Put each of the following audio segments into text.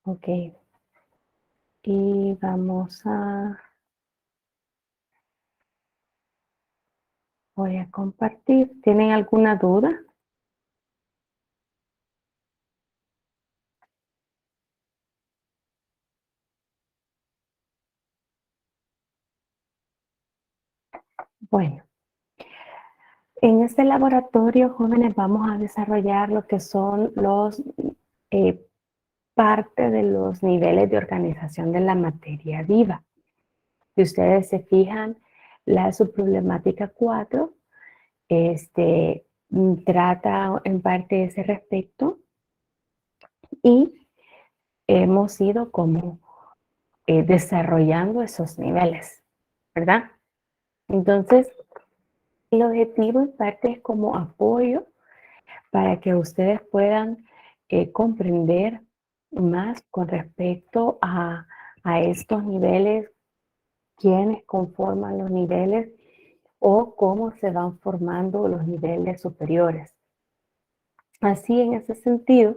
Ok. Y voy a compartir. ¿Tienen alguna duda? Bueno, en este laboratorio, jóvenes, vamos a desarrollar lo que son los parte de los niveles de organización de la materia viva. Si ustedes se fijan, la subproblemática 4 trata en parte ese respecto y hemos ido como desarrollando esos niveles, ¿verdad? Entonces, el objetivo en parte es como apoyo para que ustedes puedan comprender más con respecto a estos niveles, quiénes conforman los niveles o cómo se van formando los niveles superiores. Así, en ese sentido,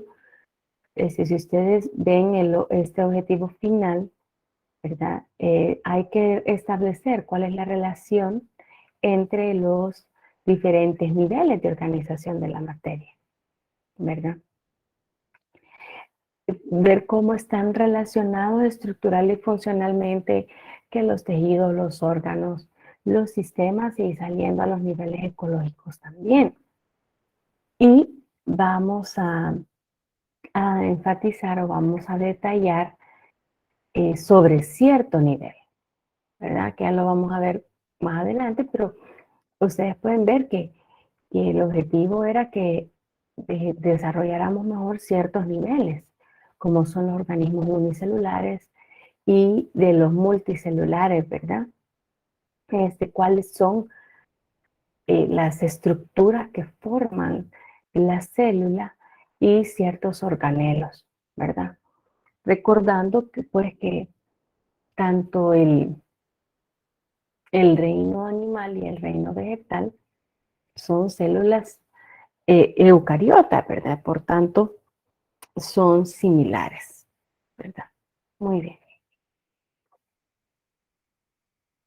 si ustedes ven este objetivo final, ¿verdad? Hay que establecer cuál es la relación entre los diferentes niveles de organización de la materia, ¿verdad? Ver cómo están relacionados estructural y funcionalmente que los tejidos, los órganos, los sistemas y saliendo a los niveles ecológicos también. Y vamos a enfatizar o vamos a detallar sobre cierto nivel, ¿verdad? Que ya lo vamos a ver más adelante, pero ustedes pueden ver que el objetivo era que desarrolláramos mejor ciertos niveles, como son los organismos unicelulares y de los multicelulares, ¿verdad? Cuáles son las estructuras que forman la célula y ciertos organelos, ¿verdad? Recordando que, pues, que tanto el reino animal y el reino vegetal son células eucariotas, ¿verdad? Por tanto, son similares, ¿verdad? Muy bien.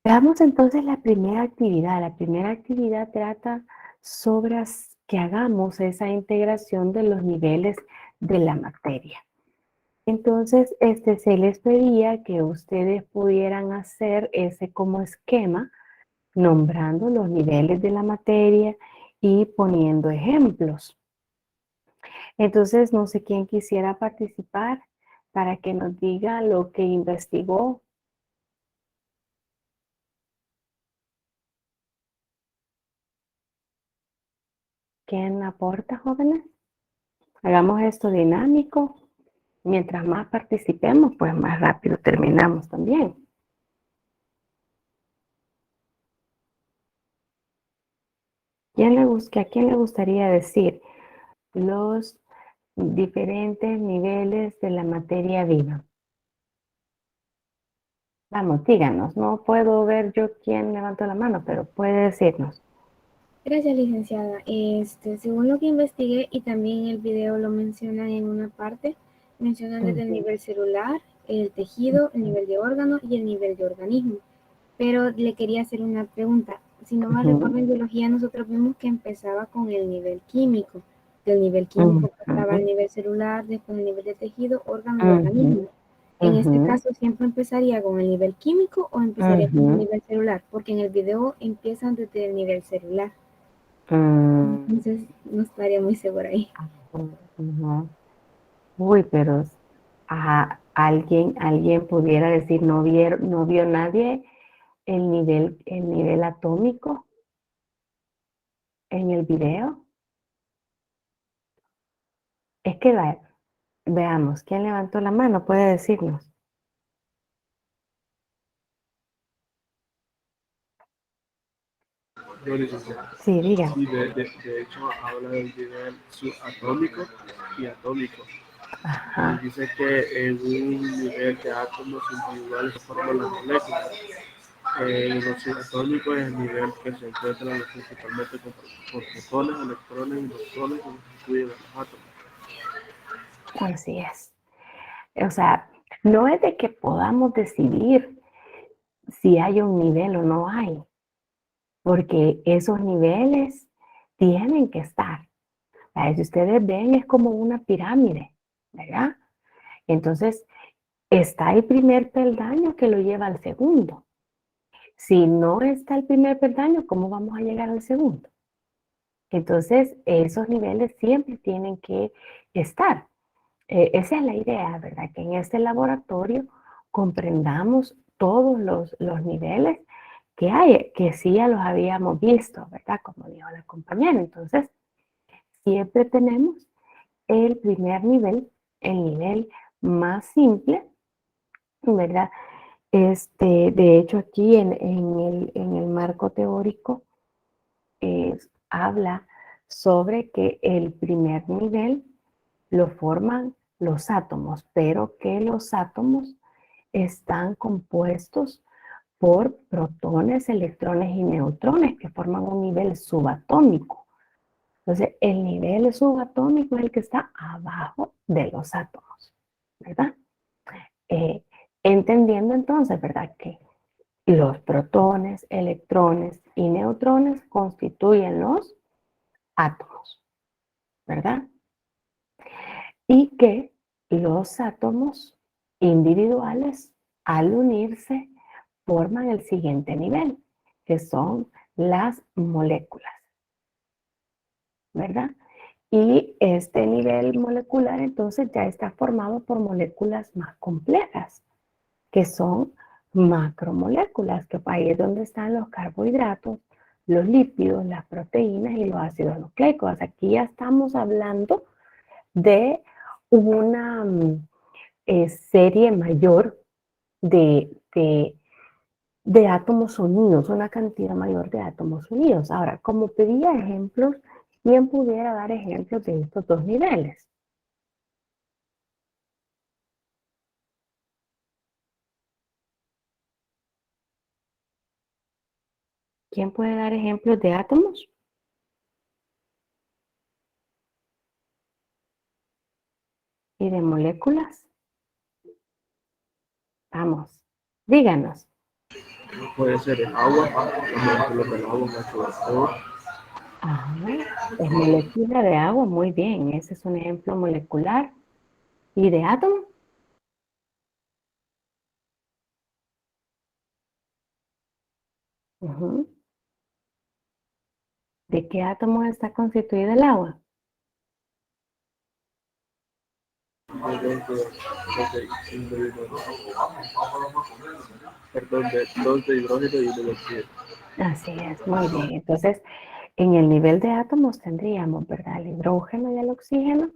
Veamos entonces la primera actividad. La primera actividad trata sobre que hagamos esa integración de los niveles de la materia. Entonces, se les pedía que ustedes pudieran hacer ese como esquema, nombrando los niveles de la materia y poniendo ejemplos. Entonces, no sé quién quisiera participar para que nos diga lo que investigó. ¿Quién aporta, jóvenes? Hagamos esto dinámico. Mientras más participemos, pues más rápido terminamos también. ¿A quién le gustaría decir los diferentes niveles de la materia viva? Vamos, díganos. No puedo ver yo quién levantó la mano, pero puede decirnos. Gracias, licenciada. Según lo que investigué y también en el video lo mencionan en una parte, mencionan desde el nivel celular, el tejido, el nivel de órgano y el nivel de organismo. Pero le quería hacer una pregunta. Si no mal recuerdo, en biología nosotros vimos que empezaba con el nivel químico. Del nivel químico pasaba al nivel celular, después el nivel de tejido, órgano y organismo. En este caso, ¿siempre empezaría con el nivel químico o empezaría con el nivel celular? Porque en el video empiezan desde el nivel celular. Entonces, no estaría muy segura ahí. Uy, pero alguien pudiera decir, no vio nadie el nivel atómico en el video. Es que veamos, ¿quién levantó la mano? Puede decirnos. No, licenciado. Sí, diga. Sí, de hecho habla del nivel subatómico y atómico. Ajá. Y dice que en un nivel de átomos individuales se forman las moléculas. En los subatómicos es el nivel que se encuentra principalmente con protones, electrones y neutrones que constituyen a los átomos. Así es. O sea, no es de que podamos decidir si hay un nivel o no hay, porque esos niveles tienen que estar. Si ustedes ven, es como una pirámide, ¿verdad? Entonces, está el primer peldaño que lo lleva al segundo. Si no está el primer peldaño, ¿cómo vamos a llegar al segundo? Entonces, esos niveles siempre tienen que estar. Esa es la idea, ¿verdad? Que en este laboratorio comprendamos todos los niveles que hay, que sí ya los habíamos visto, ¿verdad? Como dijo la compañera. Entonces, siempre tenemos el primer nivel, el nivel más simple, ¿verdad? De hecho, aquí en el marco teórico habla sobre que el primer nivel lo forman los átomos, pero que los átomos están compuestos por protones, electrones y neutrones que forman un nivel subatómico. Entonces, el nivel subatómico es el que está abajo de los átomos, ¿verdad? Eh, Entendiendo entonces, ¿verdad? Que los protones, electrones y neutrones constituyen los átomos, ¿verdad? Y que los átomos individuales, al unirse, forman el siguiente nivel, que son las moléculas, ¿verdad? Y este nivel molecular entonces ya está formado por moléculas más complejas, que son macromoléculas, que ahí es donde están los carbohidratos, los lípidos, las proteínas y los ácidos nucleicos. Aquí ya estamos hablando de una serie mayor de átomos unidos, una cantidad mayor de átomos unidos. Ahora, como pedía ejemplos, ¿quién pudiera dar ejemplos de estos dos niveles? ¿Quién puede dar ejemplos de átomos y de moléculas? Vamos, díganos. Puede ser el agua, los moléculas del agua, H2O. Ajá, es molécula de agua, muy bien. Ese es un ejemplo molecular. ¿Y de átomo? Ujú. ¿De qué átomos está constituido el agua? Perdón, de dos de hidrógeno y uno de oxígeno. Así es, muy bien. Entonces, en el nivel de átomos tendríamos, ¿verdad? El hidrógeno y el oxígeno.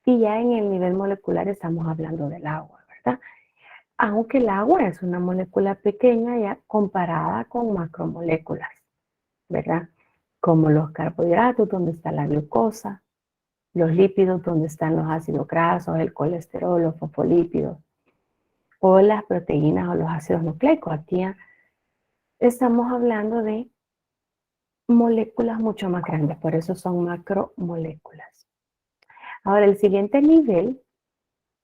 Y ya en el nivel molecular estamos hablando del agua, ¿verdad? Aunque el agua es una molécula pequeña ya comparada con macromoléculas, ¿verdad? Como los carbohidratos, donde está la glucosa, los lípidos, donde están los ácidos grasos, el colesterol, los fosfolípidos, o las proteínas o los ácidos nucleicos. Aquí ya estamos hablando de moléculas mucho más grandes, por eso son macromoléculas. Ahora, el siguiente nivel,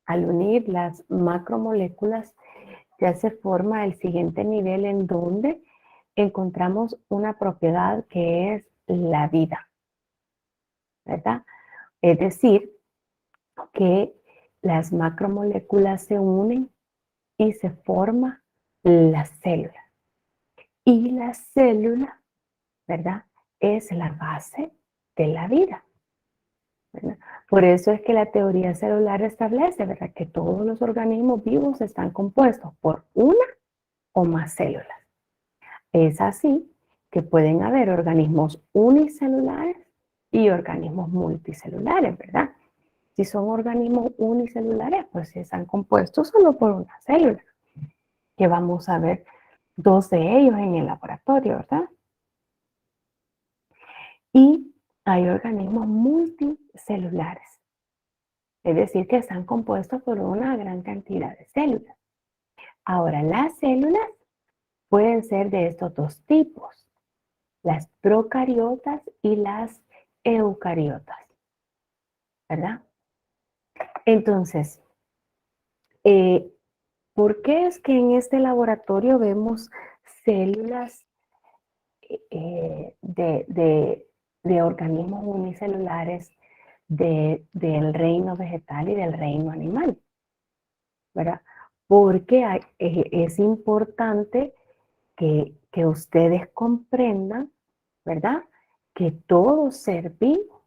al unir las macromoléculas, ya se forma el siguiente nivel en donde encontramos una propiedad que es la vida, ¿verdad? Es decir, que las macromoléculas se unen y se forma la célula. Y la célula, ¿verdad? Es la base de la vida, ¿verdad? Por eso es que la teoría celular establece, ¿verdad? Que todos los organismos vivos están compuestos por una o más células. Es así que pueden haber organismos unicelulares y organismos multicelulares, ¿verdad? Si son organismos unicelulares, pues están compuestos solo por una célula, que vamos a ver dos de ellos en el laboratorio, ¿verdad? Y hay organismos multicelulares, es decir, que están compuestos por una gran cantidad de células. Ahora, las células pueden ser de estos dos tipos, las procariotas y las eucariotas, ¿verdad? Entonces, ¿Por qué es que en este laboratorio vemos células de organismos unicelulares del reino vegetal y del reino animal? ¿Verdad? Porque es importante que ustedes comprendan, ¿verdad? Que todo ser vivo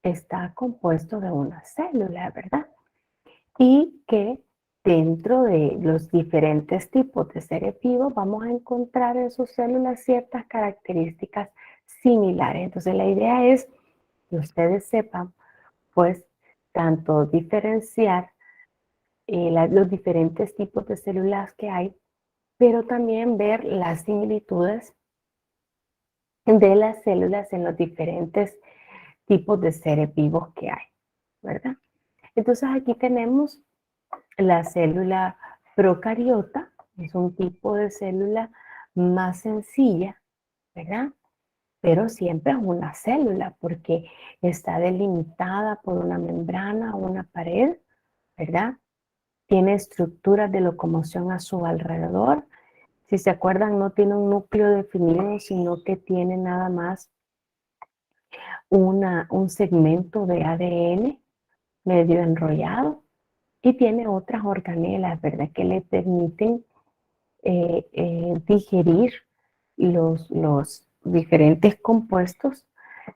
está compuesto de una célula, ¿verdad? Y que dentro de los diferentes tipos de seres vivos vamos a encontrar en sus células ciertas características similares. Entonces la idea es que ustedes sepan, pues, tanto diferenciar los diferentes tipos de células que hay, pero también ver las similitudes de las células en los diferentes tipos de seres vivos que hay, ¿verdad? Entonces aquí tenemos la célula procariota, es un tipo de célula más sencilla, ¿verdad? Pero siempre es una célula porque está delimitada por una membrana o una pared, ¿verdad? Tiene estructuras de locomoción a su alrededor. Si se acuerdan, no tiene un núcleo definido, sino que tiene nada más un segmento de ADN medio enrollado y tiene otras organelas, ¿verdad? Que le permiten digerir los diferentes compuestos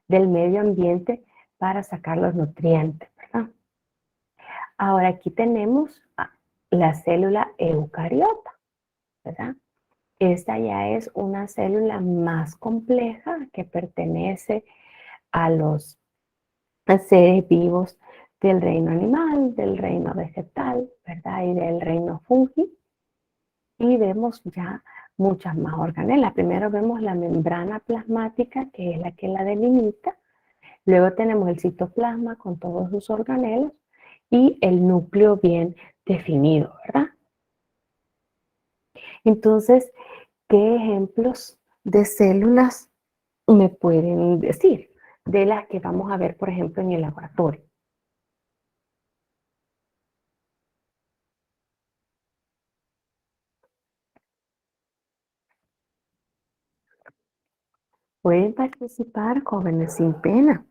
del medio ambiente para sacar los nutrientes, ¿verdad? Ahora aquí tenemos la célula eucariota, ¿verdad? Esta ya es una célula más compleja que pertenece a los seres vivos del reino animal, del reino vegetal, ¿verdad? Y del reino fungi. Y vemos ya muchas más organelas. Primero vemos la membrana plasmática, que es la que la delimita. Luego tenemos el citoplasma con todos sus organelos y el núcleo bien definido, ¿verdad? Entonces, ¿qué ejemplos de células me pueden decir de las que vamos a ver, por ejemplo, en el laboratorio? Pueden participar, jóvenes, sin pena.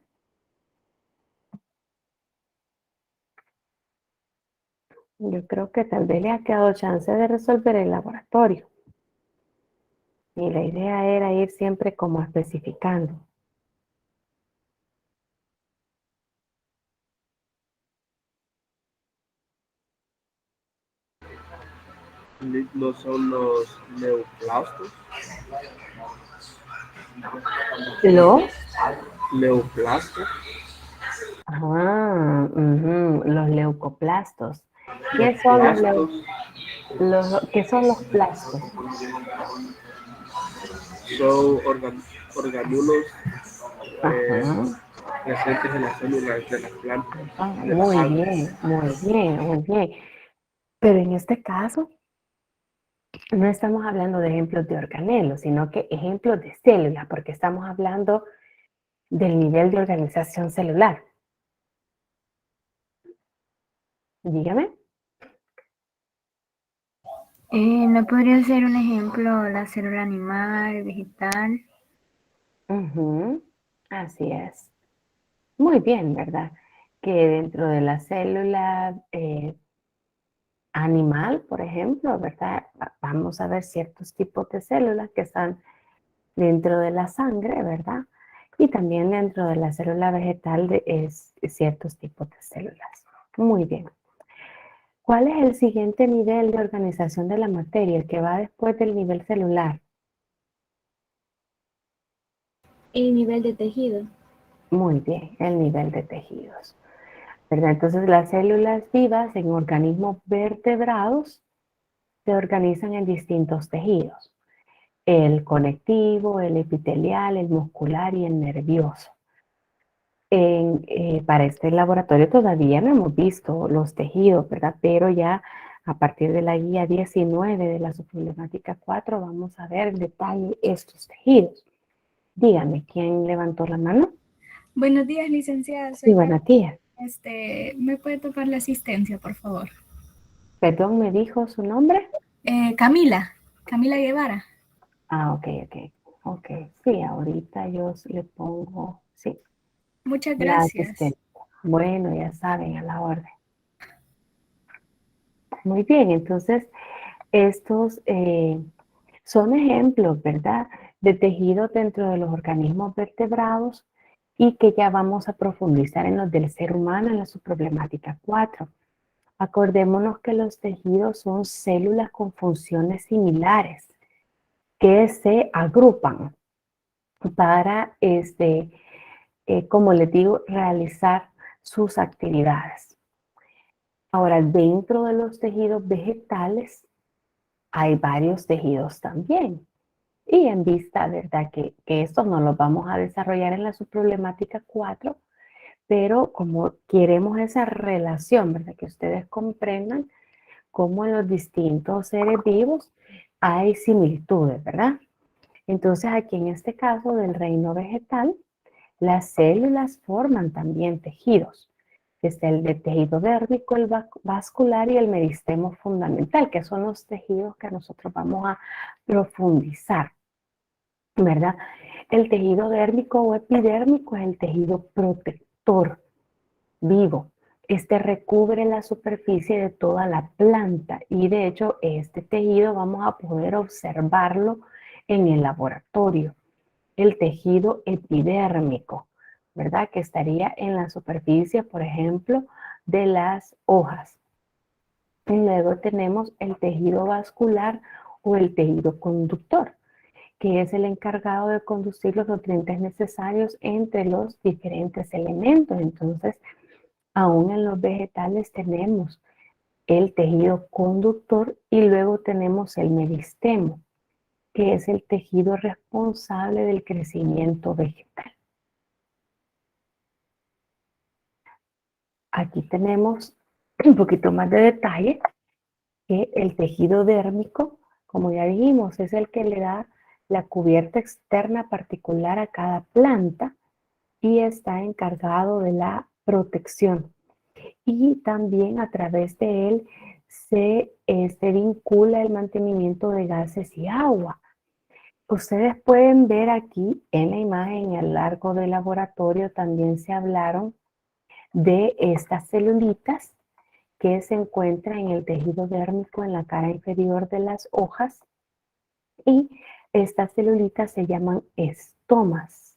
Yo creo que tal vez le ha quedado chance de resolver el laboratorio. Y la idea era ir siempre como especificando. No son los neoplastos. Los, Neoplastos. los leucoplastos. ¿Qué son Neoplastos qué son los plastos? son orgánulos Ajá. presentes en las células de las plantas, de las Muy algas. bien, muy bien, muy bien. Pero en este caso, no estamos hablando de ejemplos de organelos, sino que ejemplos de células, porque estamos hablando del nivel de organización celular. Dígame. ¿No podría ser un ejemplo la célula animal, vegetal? Así es. Muy bien, ¿verdad? Que dentro de la célula animal, por ejemplo, ¿verdad? Vamos a ver ciertos tipos de células que están dentro de la sangre, ¿verdad? Y también dentro de la célula vegetal ciertos tipos de células. Muy bien. ¿Cuál es el siguiente nivel de organización de la materia, el que va después del nivel celular? El nivel de tejido. Muy bien, el nivel de tejidos, ¿verdad? Entonces las células vivas en organismos vertebrados se organizan en distintos tejidos. El conectivo, el epitelial, el muscular y el nervioso. Para este laboratorio todavía no hemos visto los tejidos, ¿verdad? Pero ya a partir de la guía 19 de la subproblemática 4 vamos a ver en detalle estos tejidos. Dígame, ¿quién levantó la mano? Buenos días, licenciada. Sí, Soy buena tía. ¿Me puede tocar la asistencia, por favor? Perdón, ¿me dijo su nombre? Camila Guevara. Ah, ok. Ok, sí, ahorita yo le pongo, sí, Muchas la gracias. asistente. Bueno, ya saben, a la orden. Muy bien, entonces estos son ejemplos, ¿verdad?, de tejidos dentro de los organismos vertebrados y que ya vamos a profundizar en los del ser humano en la subproblemática 4. Acordémonos que los tejidos son células con funciones similares que se agrupan para, como les digo, realizar sus actividades. Ahora, dentro de los tejidos vegetales hay varios tejidos también. Y en vista, ¿verdad?, que estos no los vamos a desarrollar en la subproblemática 4, pero como queremos esa relación, ¿verdad?, que ustedes comprendan cómo en los distintos seres vivos hay similitudes, ¿verdad? Entonces, aquí en este caso del reino vegetal, las células forman también tejidos. Está el de tejido dérmico, el vascular y el meristemo fundamental, que son los tejidos que nosotros vamos a profundizar, ¿verdad? El tejido dérmico o epidérmico es el tejido protector vivo. Este recubre la superficie de toda la planta y de hecho este tejido vamos a poder observarlo en el laboratorio. El tejido epidérmico, ¿verdad?, que estaría en la superficie, por ejemplo, de las hojas. Y luego tenemos el tejido vascular o el tejido conductor, que es el encargado de conducir los nutrientes necesarios entre los diferentes elementos. Entonces, aún en los vegetales tenemos el tejido conductor y luego tenemos el meristemo, que es el tejido responsable del crecimiento vegetal. Aquí tenemos un poquito más de detalle que el tejido dérmico, como ya dijimos, es el que le da la cubierta externa particular a cada planta y está encargado de la protección. Y también a través de él se vincula el mantenimiento de gases y agua. Ustedes pueden ver aquí en la imagen, a lo largo del laboratorio también se hablaron de estas celulitas que se encuentran en el tejido dérmico en la cara inferior de las hojas y estas celulitas se llaman estomas.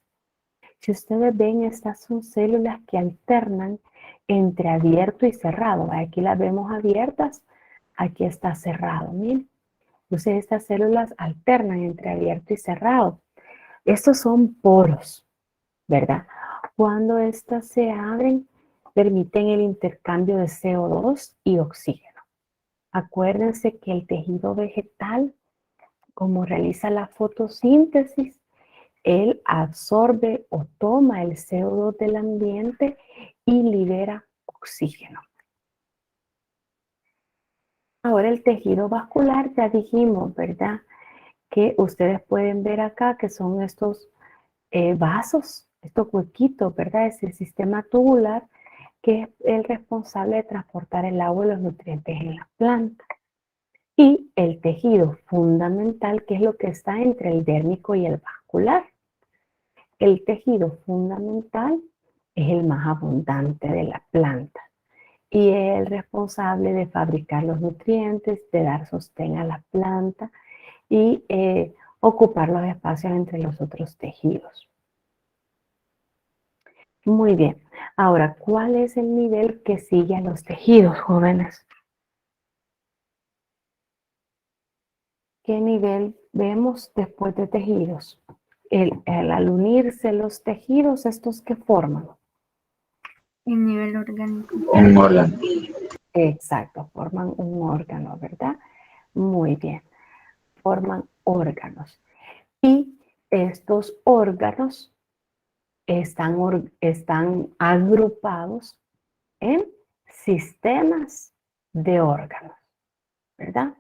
Si ustedes ven, estas son células que alternan entre abierto y cerrado. Aquí las vemos abiertas, aquí está cerrado, miren. Entonces estas células alternan entre abierto y cerrado. Estos son poros, ¿verdad? Cuando estas se abren, permiten el intercambio de CO2 y oxígeno. Acuérdense que el tejido vegetal, como realiza la fotosíntesis, él absorbe o toma el CO2 del ambiente y libera oxígeno. Ahora el tejido vascular, ya dijimos, ¿verdad?, que ustedes pueden ver acá que son estos vasos, estos huequitos, ¿verdad? Es el sistema tubular que es el responsable de transportar el agua y los nutrientes en la planta. Y el tejido fundamental, que es lo que está entre el dérmico y el vascular. El tejido fundamental es el más abundante de la planta y es el responsable de fabricar los nutrientes, de dar sostén a la planta y ocupar los espacios entre los otros tejidos. Muy bien. Ahora, ¿cuál es el nivel que sigue a los tejidos, jóvenes? ¿Qué nivel vemos después de tejidos? Al unirse los tejidos, ¿estos qué forman? El nivel orgánico. Un órgano. Exacto, forman un órgano, ¿verdad? Muy bien, forman órganos. Y estos órganos están agrupados en sistemas de órganos, ¿verdad?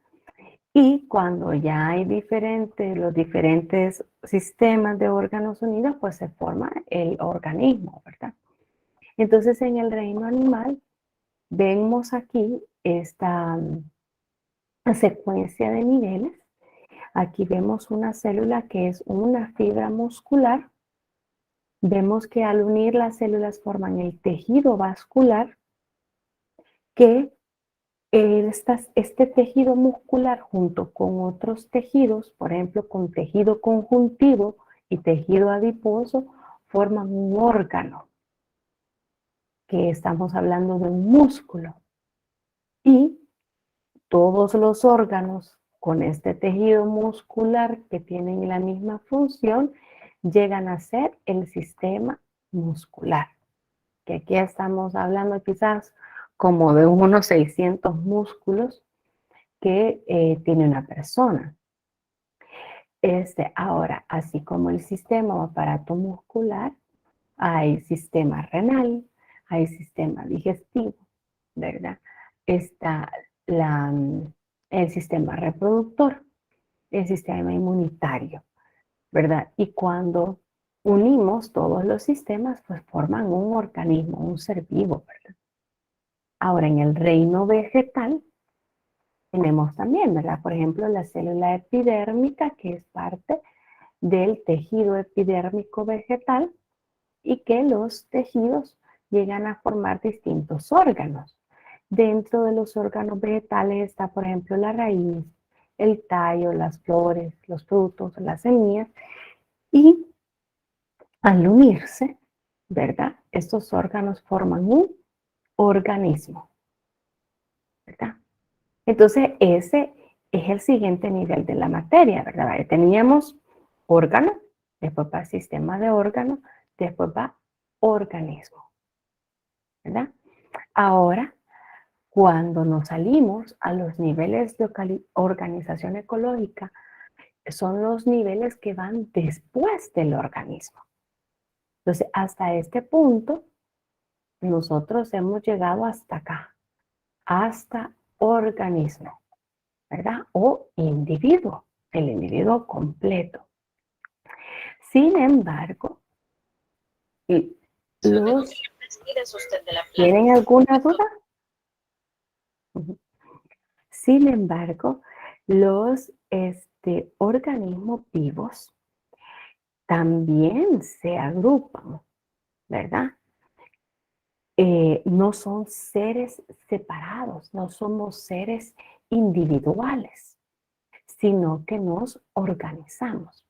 Y cuando ya hay los diferentes sistemas de órganos unidos, pues se forma el organismo, ¿verdad? Entonces, en el reino animal, vemos aquí secuencia de niveles. Aquí vemos una célula que es una fibra muscular. Vemos que al unir las células forman el tejido vascular, que este tejido muscular junto con otros tejidos, por ejemplo con tejido conjuntivo y tejido adiposo, forman un órgano, que estamos hablando de un músculo. Y todos los órganos con este tejido muscular que tienen la misma función llegan a ser el sistema muscular, que aquí estamos hablando quizás como de unos 600 músculos que tiene una persona. Ahora, así como el sistema o aparato muscular, hay sistema renal, hay sistema digestivo, ¿verdad? Está el sistema reproductor, el sistema inmunitario, ¿verdad? Y cuando unimos todos los sistemas, pues forman un organismo, un ser vivo, ¿verdad? Ahora, en el reino vegetal, tenemos también, ¿verdad? Por ejemplo, la célula epidérmica, que es parte del tejido epidérmico vegetal, y que los tejidos llegan a formar distintos órganos. Dentro de los órganos vegetales está, por ejemplo, la raíz, el tallo, las flores, los frutos, las semillas, y al unirse, ¿verdad? Estos órganos forman un organismo, ¿verdad? Entonces, ese es el siguiente nivel de la materia, ¿verdad? Ahí teníamos órgano, después va sistema de órganos, después va organismo, ¿verdad? Ahora, cuando nos salimos a los niveles de organización ecológica, son los niveles que van después del organismo. Entonces, hasta este punto, nosotros hemos llegado hasta acá, hasta organismo, ¿verdad? O individuo, el individuo completo. Sin embargo, ¿tienen alguna duda? Sin embargo, los organismos vivos también se agrupan, ¿verdad? No son seres separados, no somos seres individuales, sino que nos organizamos.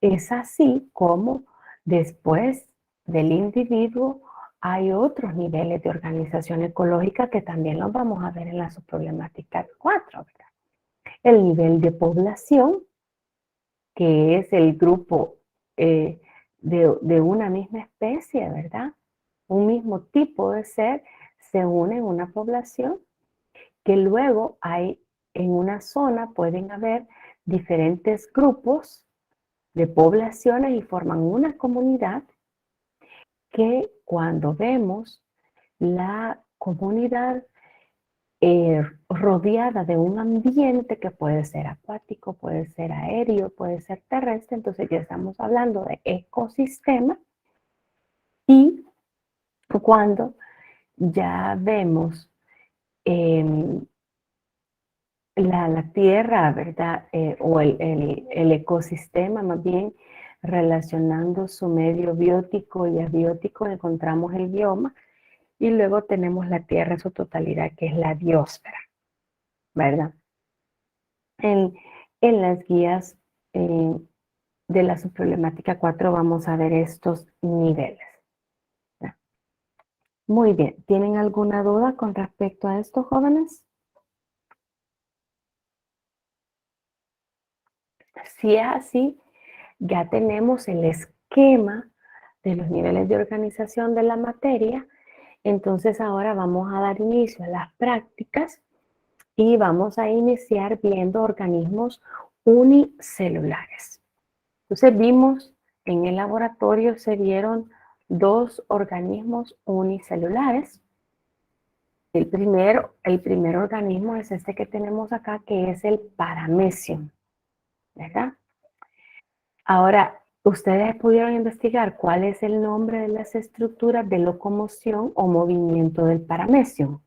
Es así como después del individuo hay otros niveles de organización ecológica que también los vamos a ver en la subproblemática 4, ¿verdad? El nivel de población, que es el grupo de una misma especie, ¿verdad? Un mismo tipo de ser se une en una población, que luego hay en una zona, pueden haber diferentes grupos de poblaciones y forman una comunidad, que cuando vemos la comunidad rodeada de un ambiente que puede ser acuático, puede ser aéreo, puede ser terrestre, entonces ya estamos hablando de ecosistema. Y cuando ya vemos la tierra, ¿verdad? O el ecosistema, más bien relacionando su medio biótico y abiótico, encontramos el bioma, y luego tenemos la tierra en su totalidad, que es la biosfera, ¿verdad? En las guías de la subproblemática 4 vamos a ver estos niveles. ¿Ya? Muy bien, ¿tienen alguna duda con respecto a esto, jóvenes? Si es así, ya tenemos el esquema de los niveles de organización de la materia. Entonces ahora vamos a dar inicio a las prácticas y vamos a iniciar viendo organismos unicelulares. Entonces vimos en el laboratorio, se vieron dos organismos unicelulares. El primer organismo es este que tenemos acá, que es el paramecium, ¿verdad? Ahora, ustedes pudieron investigar cuál es el nombre de las estructuras de locomoción o movimiento del paramecium.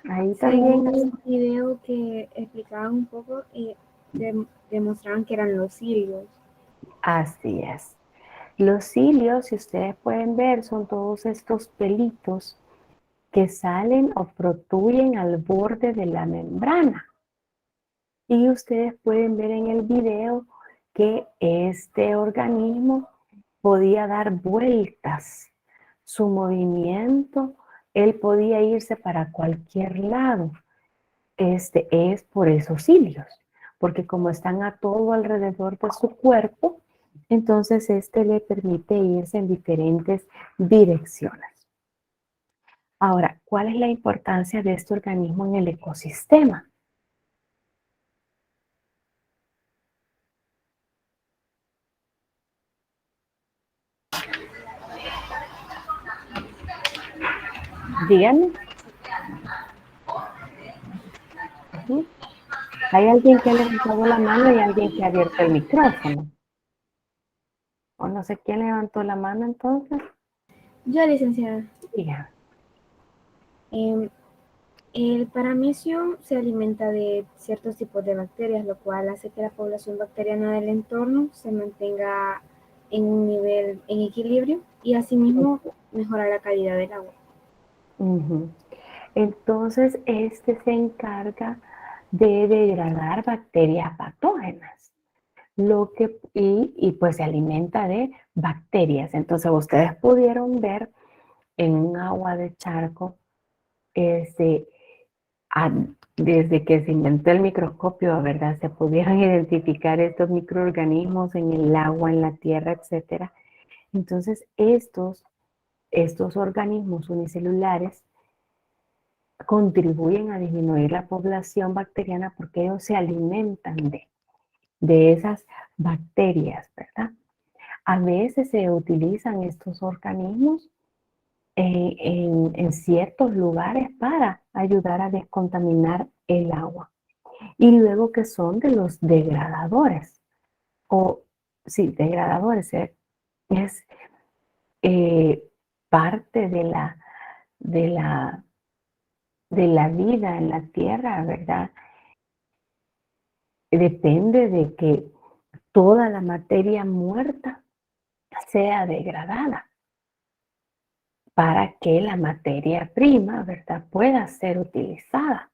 Ahí Según también, el video que explicaban un poco, demostraban que eran los cilios. así es. Los cilios, si ustedes pueden ver, son todos estos pelitos que salen o protruyen al borde de la membrana. Y ustedes pueden ver en el video que este organismo podía dar vueltas. Su movimiento, él podía irse para cualquier lado. Este es por esos cilios, porque como están a todo alrededor de su cuerpo, entonces este le permite irse en diferentes direcciones. Ahora, ¿cuál es la importancia de este organismo en el ecosistema? Díganme. Ujú. Hay alguien que ha levantado la mano y alguien que ha abierto el micrófono. O no sé quién levantó la mano entonces. Yo, licenciada, Diga. em, el paramecium se alimenta de ciertos tipos de bacterias, lo cual hace que la población bacteriana del entorno se mantenga en un nivel en equilibrio y asimismo mejora la calidad del agua. Ujú. Entonces, este se encarga de degradar bacterias patógenas, pues se alimenta de bacterias. Entonces, ustedes pudieron ver en un agua de charco, este, a- desde que se inventó el microscopio, ¿verdad? Se pudieron identificar estos microorganismos en el agua, en la tierra, etcétera. Entonces, estos organismos unicelulares contribuyen a disminuir la población bacteriana porque ellos se alimentan de esas bacterias, ¿verdad? A veces se utilizan estos organismos en ciertos lugares para ayudar a descontaminar el agua. Y luego que son de los degradadores, o sí, degradadores, es parte de la, de la vida en la tierra, ¿verdad? Depende de que toda la materia muerta sea degradada para que la materia prima, ¿verdad?, pueda ser utilizada.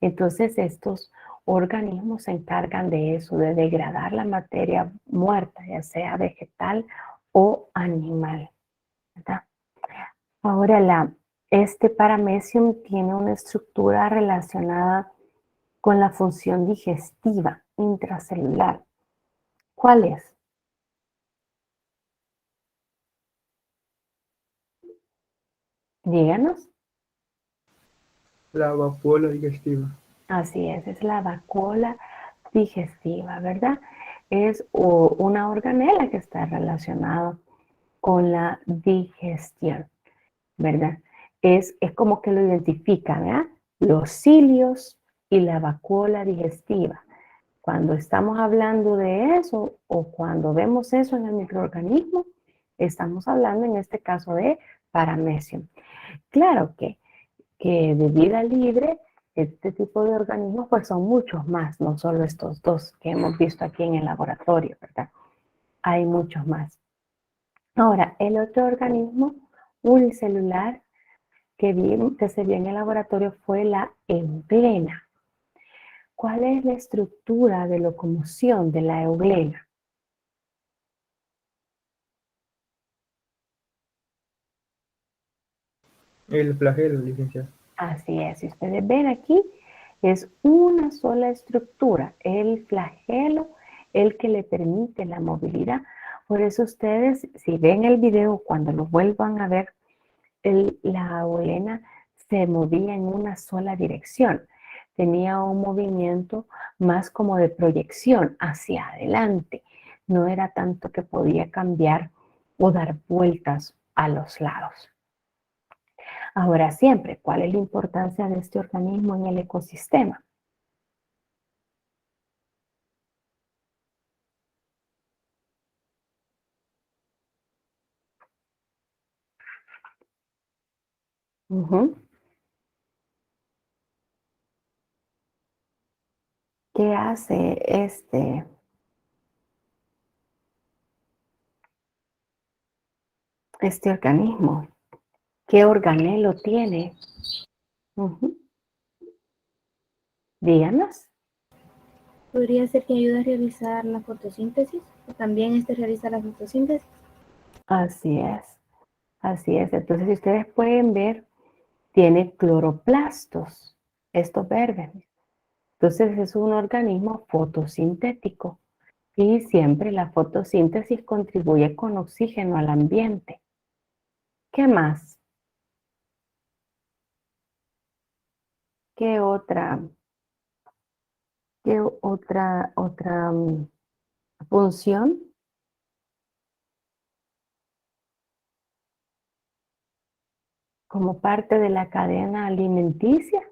Entonces, estos organismos se encargan de eso, de degradar la materia muerta, ya sea vegetal o animal, ¿verdad? Ahora, este paramecium tiene una estructura relacionada con la función digestiva intracelular. ¿Cuál es? Díganos. La vacuola digestiva. Así es la vacuola digestiva, ¿verdad? Es una organela que está relacionada con la digestión, ¿verdad? Es como que lo identifica, ¿verdad? Los cilios y la vacuola digestiva. Cuando estamos hablando de eso o cuando vemos eso en el microorganismo, estamos hablando en este caso de paramecium. Claro que de vida libre, este tipo de organismos pues son muchos más, no solo estos dos que hemos visto aquí en el laboratorio, ¿verdad? Hay muchos más. Ahora, el otro organismo unicelular que se vio en el laboratorio fue la euglena. ¿Cuál es la estructura de locomoción de la euglena? El flagelo, licenciado. Así es, si ustedes ven aquí, es una sola estructura, el flagelo, el que le permite la movilidad. Por eso ustedes, si ven el video, cuando lo vuelvan a ver, la euglena se movía en una sola dirección. Tenía un movimiento más como de proyección hacia adelante. No era tanto que podía cambiar o dar vueltas a los lados. Ahora siempre, ¿cuál es la importancia de este organismo en el ecosistema? Ujú. ¿Qué hace este organismo? ¿Qué organelo tiene? Ujú. Díganos. Podría ser que ayude a realizar la fotosíntesis, o también realiza la fotosíntesis. Así es, así es. Entonces, si ustedes pueden ver, tiene cloroplastos, estos verdes. Entonces, es un organismo fotosintético y siempre la fotosíntesis contribuye con oxígeno al ambiente. ¿Qué más? ¿Qué otra función? Como parte de la cadena alimenticia,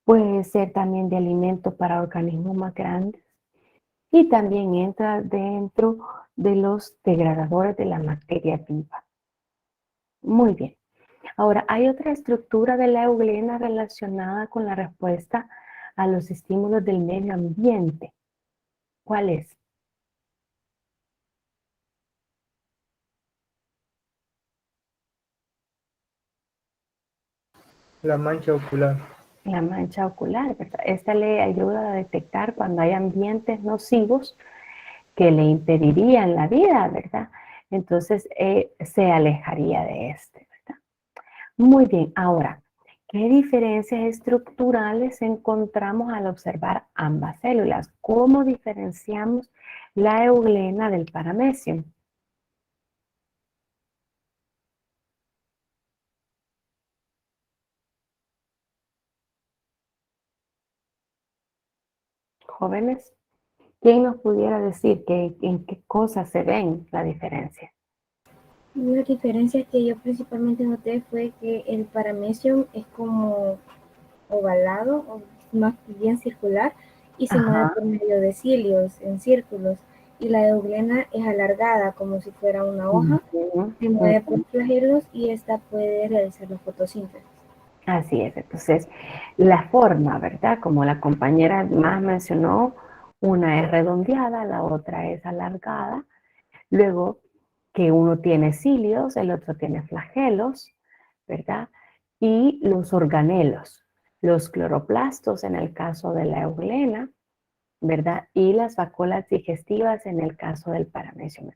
puede ser también de alimento para organismos más grandes y también entra dentro de los degradadores de la materia viva. Muy bien. Ahora, hay otra estructura de la euglena relacionada con la respuesta a los estímulos del medio ambiente. ¿Cuál es? La mancha ocular. La mancha ocular, ¿verdad? Esta le ayuda a detectar cuando hay ambientes nocivos que le impedirían la vida, ¿verdad? Entonces se alejaría de este, ¿verdad? Muy bien, ahora, ¿qué diferencias estructurales encontramos al observar ambas células? ¿Cómo diferenciamos la euglena del paramecium? Jóvenes, ¿quién nos pudiera decir en qué cosas se ven la diferencia? La diferencia que yo principalmente noté fue que el paramecium es como ovalado o más bien circular y se mueve Ajá. por medio de cilios en círculos, y la euglena es alargada como si fuera una hoja, Ujú, se mueve ujú. por flagelos y esta puede realizar la fotosíntesis. Así es, entonces la forma, ¿verdad? Como la compañera más mencionó, una es redondeada, la otra es alargada, luego que uno tiene cilios, el otro tiene flagelos, ¿verdad? Y los organelos, los cloroplastos en el caso de la euglena, ¿verdad? Y las vacuolas digestivas en el caso del paramecium.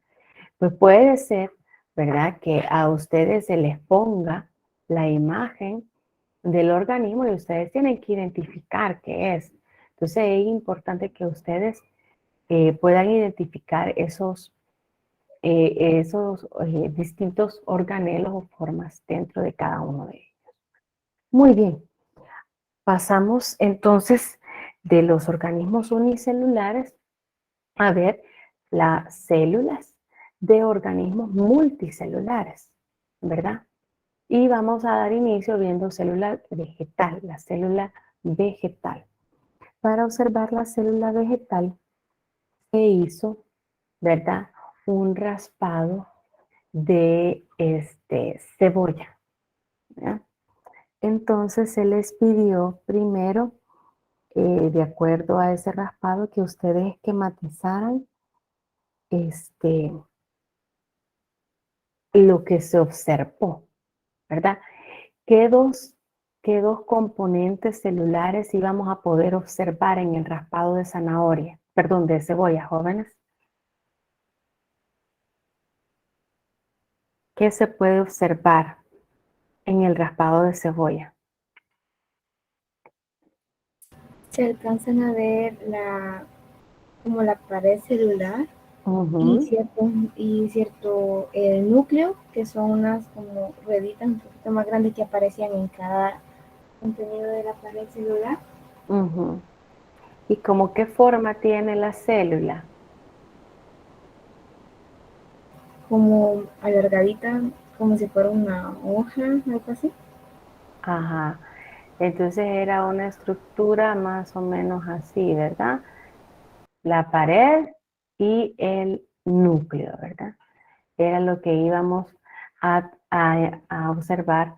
Pues puede ser, ¿verdad? Que a ustedes se les ponga la imagen del organismo y ustedes tienen que identificar qué es. Entonces es importante que ustedes puedan identificar esos distintos organelos o formas dentro de cada uno de ellos. Muy bien, pasamos entonces de los organismos unicelulares a ver las células de organismos multicelulares, ¿verdad? Y vamos a dar inicio viendo célula vegetal, la célula vegetal. Para observar la célula vegetal se hizo, ¿verdad? Un raspado de cebolla, ¿verdad? Entonces se les pidió primero, de acuerdo a ese raspado, que ustedes esquematizaran este, lo que se observó, ¿verdad? ¿Qué dos, qué dos componentes celulares íbamos a poder observar en el raspado de zanahoria? Perdón, de cebolla, jóvenes. ¿Qué se puede observar en el raspado de cebolla? Se alcanzan a ver como la pared celular y Ujú, cierto el núcleo, que son unas como rueditas un poquito más grandes que aparecían en cada contenido de la pared celular, ujú. ¿Y como qué forma tiene la célula? como alargadita, como si fuera una hoja, algo así. Ajá. Entonces era una estructura más o menos así, ¿verdad? La pared y el núcleo, ¿verdad? Era lo que íbamos a observar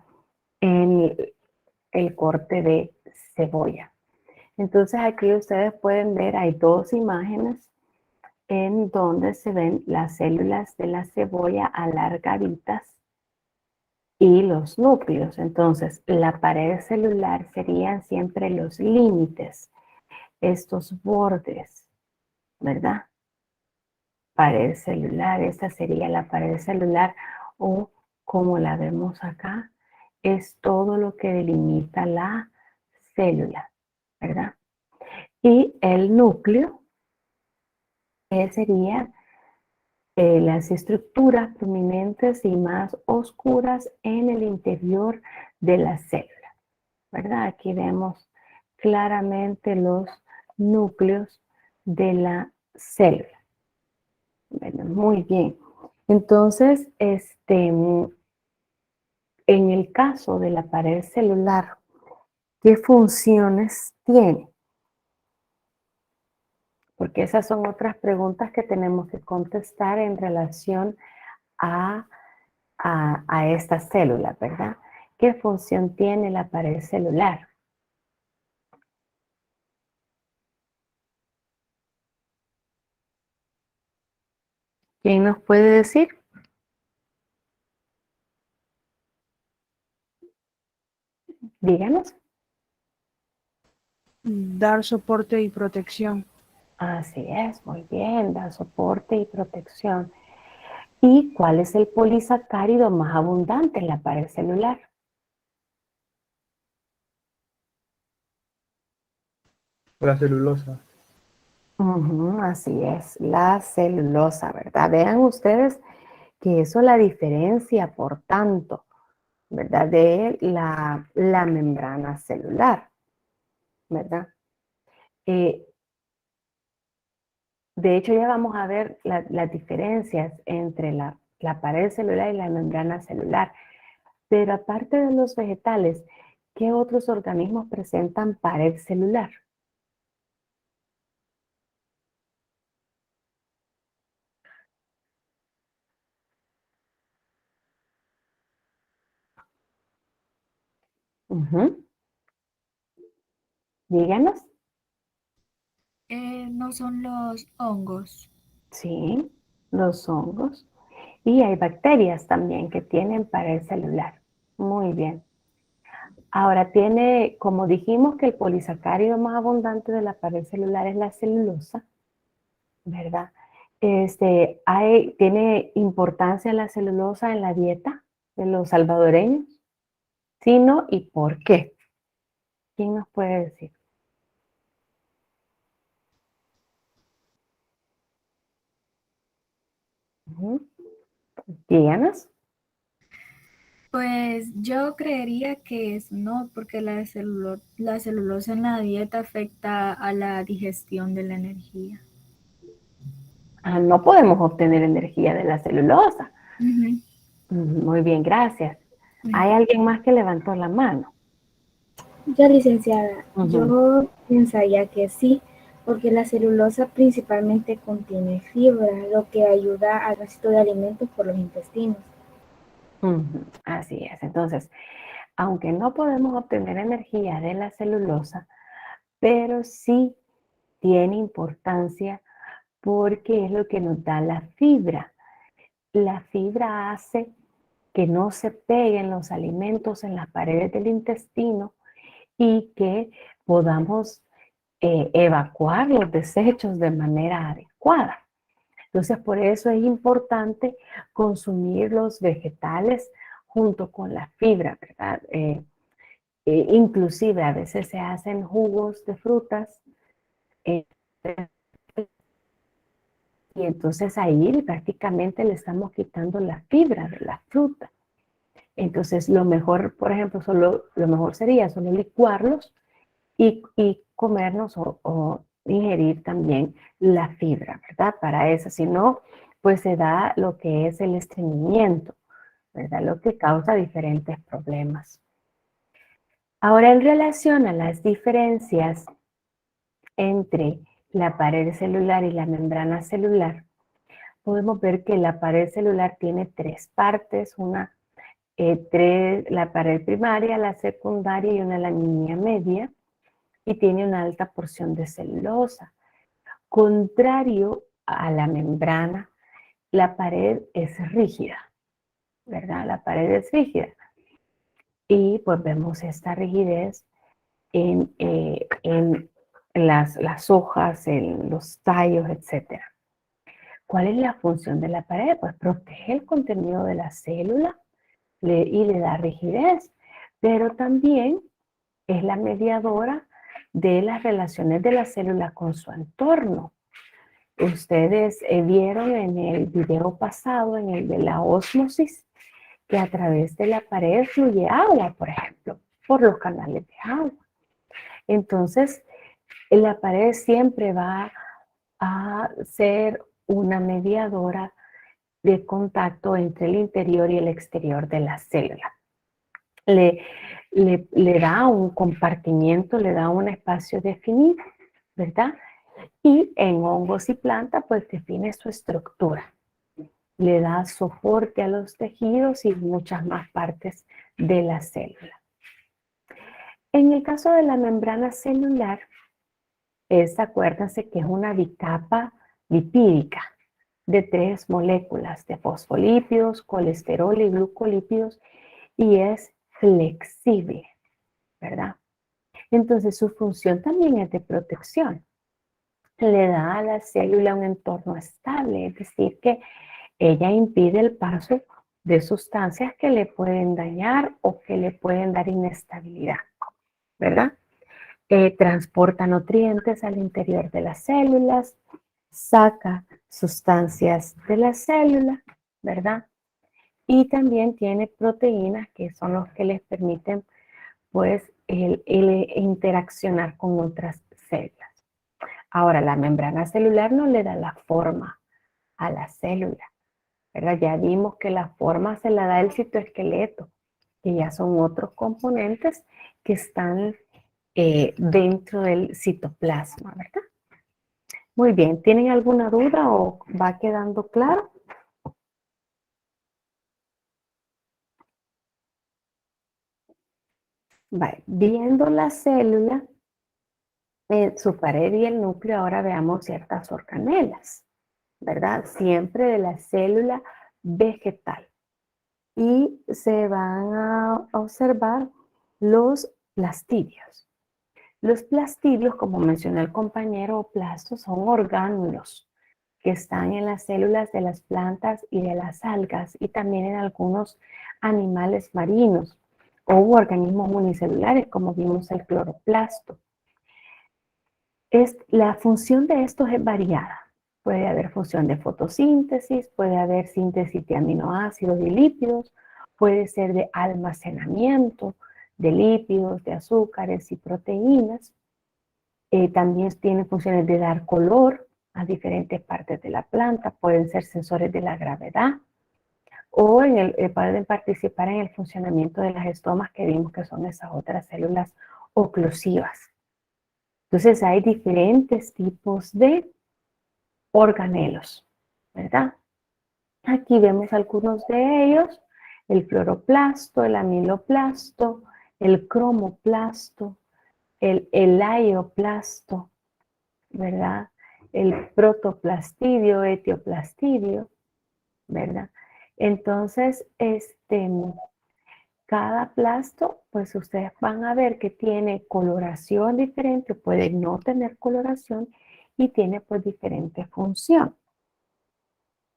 en el corte de cebolla. Entonces aquí ustedes pueden ver, hay dos imágenes en donde se ven las células de la cebolla alargaditas y los núcleos. Entonces, la pared celular serían siempre los límites, estos bordes, ¿verdad? Pared celular, esta sería la pared celular, o como la vemos acá, es todo lo que delimita la célula, ¿verdad? Y el núcleo sería las estructuras prominentes y más oscuras en el interior de la célula, ¿verdad? Aquí vemos claramente los núcleos de la célula. Bueno, muy bien. Entonces, en el caso de la pared celular, ¿qué funciones tiene? Porque esas son otras preguntas que tenemos que contestar en relación a esta célula, ¿verdad? ¿Qué función tiene la pared celular? ¿Quién nos puede decir? Díganos. Dar soporte y protección. Así es, muy bien, da soporte y protección. ¿Y cuál es el polisacárido más abundante en la pared celular? La celulosa. Así es, la celulosa, ¿verdad? Vean ustedes que eso la diferencia, por tanto, ¿verdad? De la membrana celular, ¿verdad? De hecho, ya vamos a ver las diferencias entre la pared celular y la membrana celular. Pero aparte de los vegetales, ¿qué otros organismos presentan pared celular? Díganos. No son los hongos. Sí, los hongos. Y hay bacterias también que tienen pared celular. Muy bien. Ahora tiene, como dijimos que el polisacárido más abundante de la pared celular es la celulosa, ¿verdad? ¿Tiene importancia la celulosa en la dieta de los salvadoreños? ¿Sí, no? ¿Y por qué? ¿Quién nos puede decir? Díganos. Pues yo creería que es no, porque la celulosa en la dieta afecta a la digestión de la energía. No podemos obtener energía de la celulosa. Ujú. Muy bien, gracias. ¿Hay alguien más que levantó la mano? Ya, licenciada, Ujú. yo pensaría que sí, porque la celulosa principalmente contiene fibra, lo que ayuda al tránsito de alimentos por los intestinos. Así es. Entonces, aunque no podemos obtener energía de la celulosa, pero sí tiene importancia porque es lo que nos da la fibra. La fibra hace que no se peguen los alimentos en las paredes del intestino y que podamos evacuar los desechos de manera adecuada. Entonces, por eso es importante consumir los vegetales junto con la fibra, ¿verdad? Inclusive a veces se hacen jugos de frutas eh, y entonces ahí prácticamente le estamos quitando la fibra de la fruta. Entonces, lo mejor, por ejemplo, lo mejor sería solo licuarlos y comernos o ingerir también la fibra, ¿verdad? Para eso, si no, pues se da lo que es el estreñimiento, ¿verdad? Lo que causa diferentes problemas. Ahora, en relación a las diferencias entre la pared celular y la membrana celular, podemos ver que la pared celular tiene tres partes, la pared primaria, la secundaria y una línea media. y tiene una alta porción de celulosa. Contrario a la membrana, la pared es rígida, ¿verdad? La pared es rígida. Y pues vemos esta rigidez en las hojas, en los tallos, etc. ¿Cuál es la función de la pared? Pues protege el contenido de la célula y le da rigidez, pero también es la mediadora de las relaciones de la célula con su entorno. Ustedes vieron en el video pasado, en el de la ósmosis, que a través de la pared fluye agua, por ejemplo, por los canales de agua. Entonces, la pared siempre va a ser una mediadora de contacto entre el interior y el exterior de la célula. Le da un compartimiento, le da un espacio definido, ¿verdad? Y en hongos y plantas, pues define su estructura. Le da soporte a los tejidos y muchas más partes de la célula. En el caso de la membrana celular, acuérdense que es una bicapa lipídica de 3 moléculas de fosfolípidos, colesterol y glucolípidos, y es flexible, ¿verdad? Entonces su función también es de protección. Le da a la célula un entorno estable, es decir, que ella impide el paso de sustancias que le pueden dañar o que le pueden dar inestabilidad, ¿verdad? Transporta nutrientes al interior de las células, saca sustancias de la célula, ¿verdad? Y también tiene proteínas que son los que les permiten, pues, el interaccionar con otras células. Ahora, la membrana celular no le da la forma a la célula, ¿verdad? Ya vimos que la forma se la da el citoesqueleto, que ya son otros componentes que están dentro del citoplasma, ¿verdad? Muy bien, ¿tienen alguna duda o va quedando claro? Vale, viendo la célula, su pared y el núcleo, ahora veamos ciertas organelas, ¿verdad? Siempre de la célula vegetal. Y se van a observar los plastidios. Los plastidios, como mencionó el compañero Oplasto, son orgánulos que están en las células de las plantas y de las algas y también en algunos animales marinos o organismos unicelulares, como vimos el cloroplasto. La función de estos es variada. Puede haber función de fotosíntesis, puede haber síntesis de aminoácidos y lípidos, puede ser de almacenamiento de lípidos, de azúcares y proteínas. También tiene funciones de dar color a diferentes partes de la planta, pueden ser sensores de la gravedad o pueden participar en el funcionamiento de las estomas que vimos que son esas otras células oclusivas. Entonces hay diferentes tipos de organelos, ¿verdad? Aquí vemos algunos de ellos, el cloroplasto, el amiloplasto, el cromoplasto, el elaioplasto, ¿verdad? El protoplastidio, etioplastidio, ¿verdad? Entonces, cada plasto, pues ustedes van a ver que tiene coloración diferente, puede no tener coloración y tiene pues diferente función.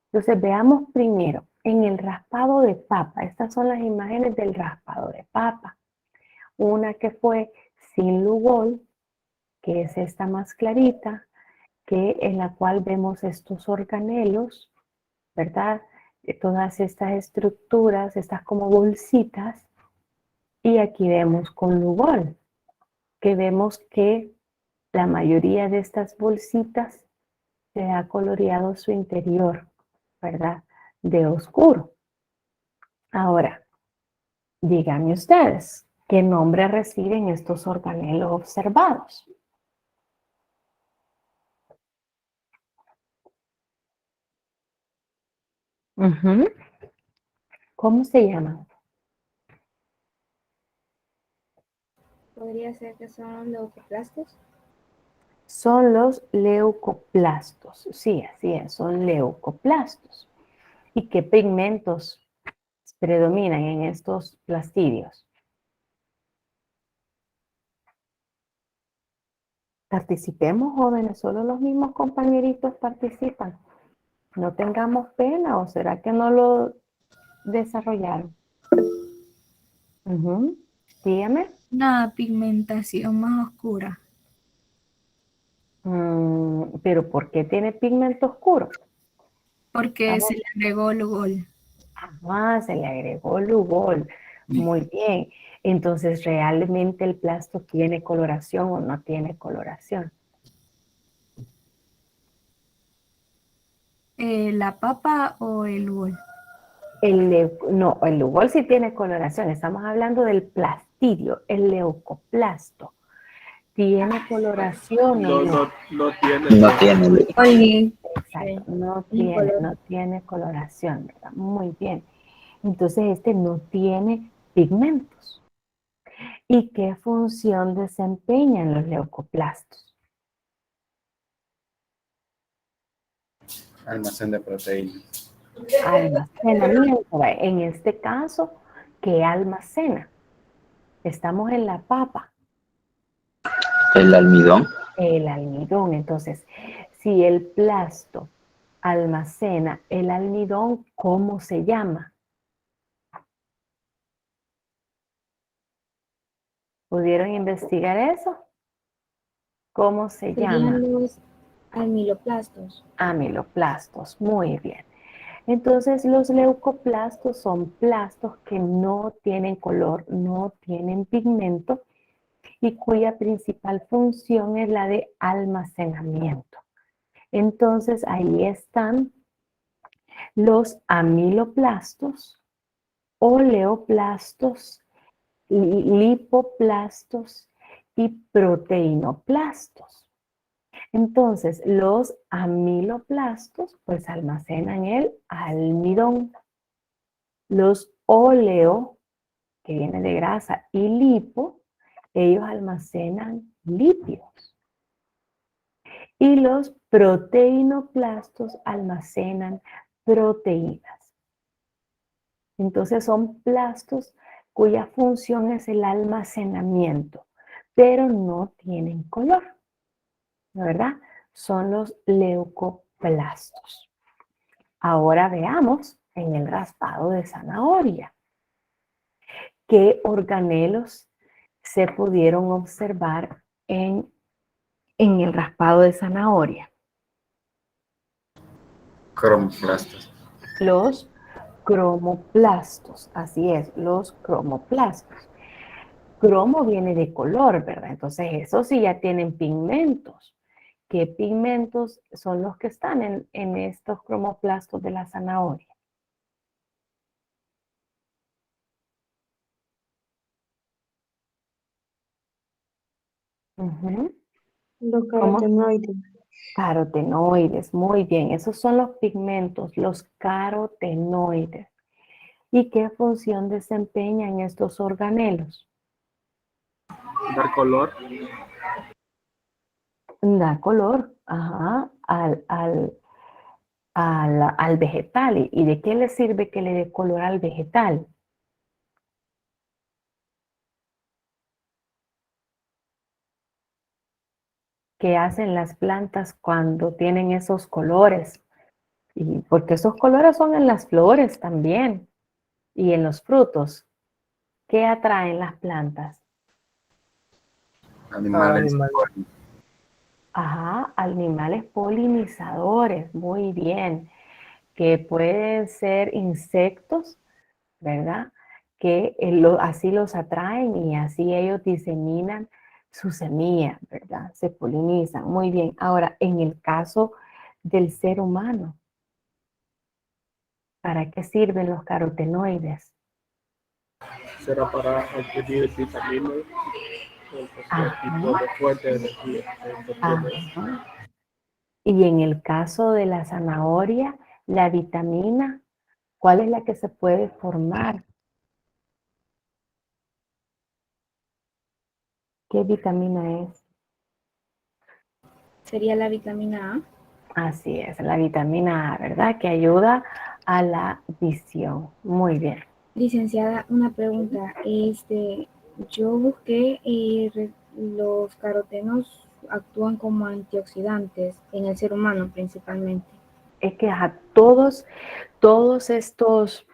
Entonces veamos primero en el raspado de papa. Estas son las imágenes del raspado de papa. Una que fue sin Lugol, que es esta más clarita, en la cual vemos estos organelos, ¿verdad? Todas estas estructuras, estas como bolsitas. Y aquí vemos con Lugol, que vemos que la mayoría de estas bolsitas se ha coloreado su interior, ¿verdad? De oscuro. Ahora, díganme ustedes, ¿qué nombre reciben estos organelos observados? ¿Cómo se llaman? podría ser que son los leucoplastos. Son los leucoplastos. Sí, así es, son leucoplastos. ¿Y qué pigmentos predominan en estos plastidios? Participemos, jóvenes, solo los mismos compañeritos participan. No tengamos pena, ¿o será que no lo desarrollaron? Dígame. Una pigmentación más oscura. Pero ¿por qué tiene pigmento oscuro? Porque Vamos. se le agregó Lugol. Se le agregó Lugol. Muy bien. Entonces, ¿realmente el plasto tiene coloración o no tiene coloración? ¿La papa o el Lugol? No, el Lugol sí tiene coloración. Estamos hablando del plastidio, el leucoplasto. ¿Tiene coloración o no? No tiene. No tiene. Oye, Exacto, Un color. no tiene coloración, ¿verdad? Muy bien. Entonces, este no tiene pigmentos. ¿Y qué función desempeñan los leucoplastos? Almacén de proteínas. Almacenamiento. En este caso, ¿qué almacena? Estamos en la papa, El almidón. el almidón. Entonces, si el plasto almacena el almidón, ¿cómo se llama? ¿Pudieron investigar eso? ¿Cómo se llama? Serían los amiloplastos. Amiloplastos. Muy bien. Entonces, los leucoplastos son plastos que no tienen color, no tienen pigmento y cuya principal función es la de almacenamiento. Entonces, ahí están los amiloplastos, oleoplastos, lipoplastos y proteinoplastos. Entonces, los amiloplastos pues almacenan el almidón. Los oleo, que viene de grasa, y lipo, ellos almacenan lípidos. Y los proteinoplastos almacenan proteínas. Entonces son plastos cuya función es el almacenamiento, pero no tienen color, ¿no? ¿Verdad? Son los leucoplastos. Ahora veamos en el raspado de zanahoria qué organelos se pudieron observar en el raspado de zanahoria. Cromoplastos. Los cromoplastos, así es, los cromoplastos. Cromo viene de color, ¿verdad? Entonces, esos sí ya tienen pigmentos. ¿Qué pigmentos son los que están en estos cromoplastos de la zanahoria? Los ¿Cómo? carotenoides. Carotenoides, muy bien. Esos son los pigmentos, los carotenoides. ¿Y qué función desempeñan estos organelos? Dar color. Da color, al vegetal. ¿Y de qué le sirve que le dé color al vegetal? ¿Qué hacen las plantas cuando tienen esos colores? Y porque esos colores son en las flores también y en los frutos. ¿Qué atraen las plantas? Animales. Animales polinizadores, muy bien, que pueden ser insectos, ¿verdad? Que así los atraen y así ellos diseminan su semilla, ¿verdad? Se polinizan, muy bien. Ahora, en el caso del ser humano, ¿para qué sirven los carotenoides? Será para adquirir vitaminas, tipo de fuente de energía. Ajá. Y en el caso de la zanahoria, la vitamina, ¿cuál es la que se puede formar? ¿Qué vitamina es? Sería la vitamina A. Así es, la vitamina A, ¿verdad? Que ayuda a la visión. Muy bien. Licenciada, una pregunta. Yo busqué los carotenos actúan como antioxidantes en el ser humano principalmente. Es que a todos estos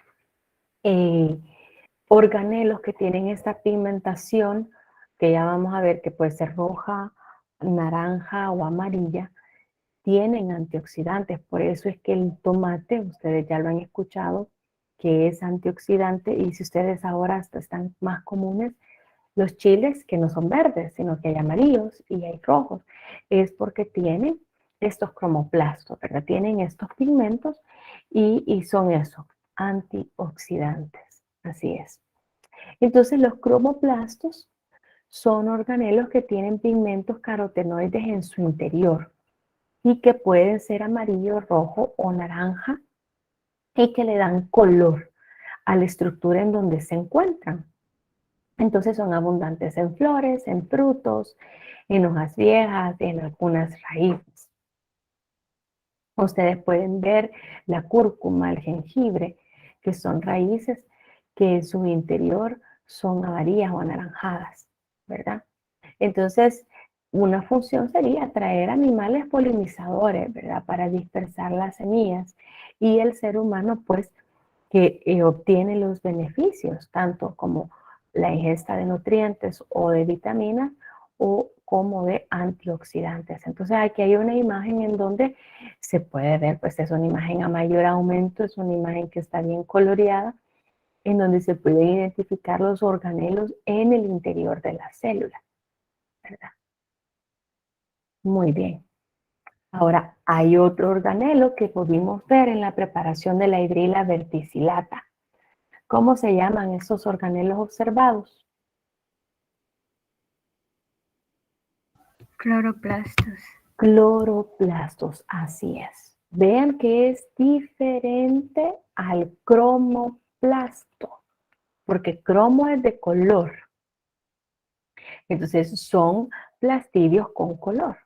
organelos que tienen esta pigmentación, que ya vamos a ver que puede ser roja, naranja o amarilla, tienen antioxidantes. Por eso es que el tomate, ustedes ya lo han escuchado, que es antioxidante, y si ustedes ahora hasta están más comunes, los chiles que no son verdes, sino que hay amarillos y hay rojos, es porque tienen estos cromoplastos, ¿verdad? Tienen estos pigmentos y son eso, antioxidantes. Así es. Entonces los cromoplastos son organelos que tienen pigmentos carotenoides en su interior y que pueden ser amarillo, rojo o naranja y que le dan color a la estructura en donde se encuentran. Entonces son abundantes en flores, en frutos, en hojas viejas, en algunas raíces. Ustedes pueden ver la cúrcuma, el jengibre, que son raíces que en su interior son amarillas o anaranjadas, ¿verdad? Entonces, una función sería traer animales polinizadores, ¿verdad? Para dispersar las semillas. Y el ser humano, pues, que obtiene los beneficios, tanto como la ingesta de nutrientes o de vitaminas o como de antioxidantes. Entonces aquí hay una imagen en donde se puede ver, pues es una imagen a mayor aumento, es una imagen que está bien coloreada, en donde se pueden identificar los organelos en el interior de la célula, ¿verdad? Muy bien. Ahora, hay otro organelo que pudimos ver en la preparación de la hidrila verticillata. ¿Cómo se llaman esos organelos observados? Cloroplastos. Cloroplastos, así es. Vean que es diferente al cromoplasto, porque cromo es de color. Entonces son plastidios con color.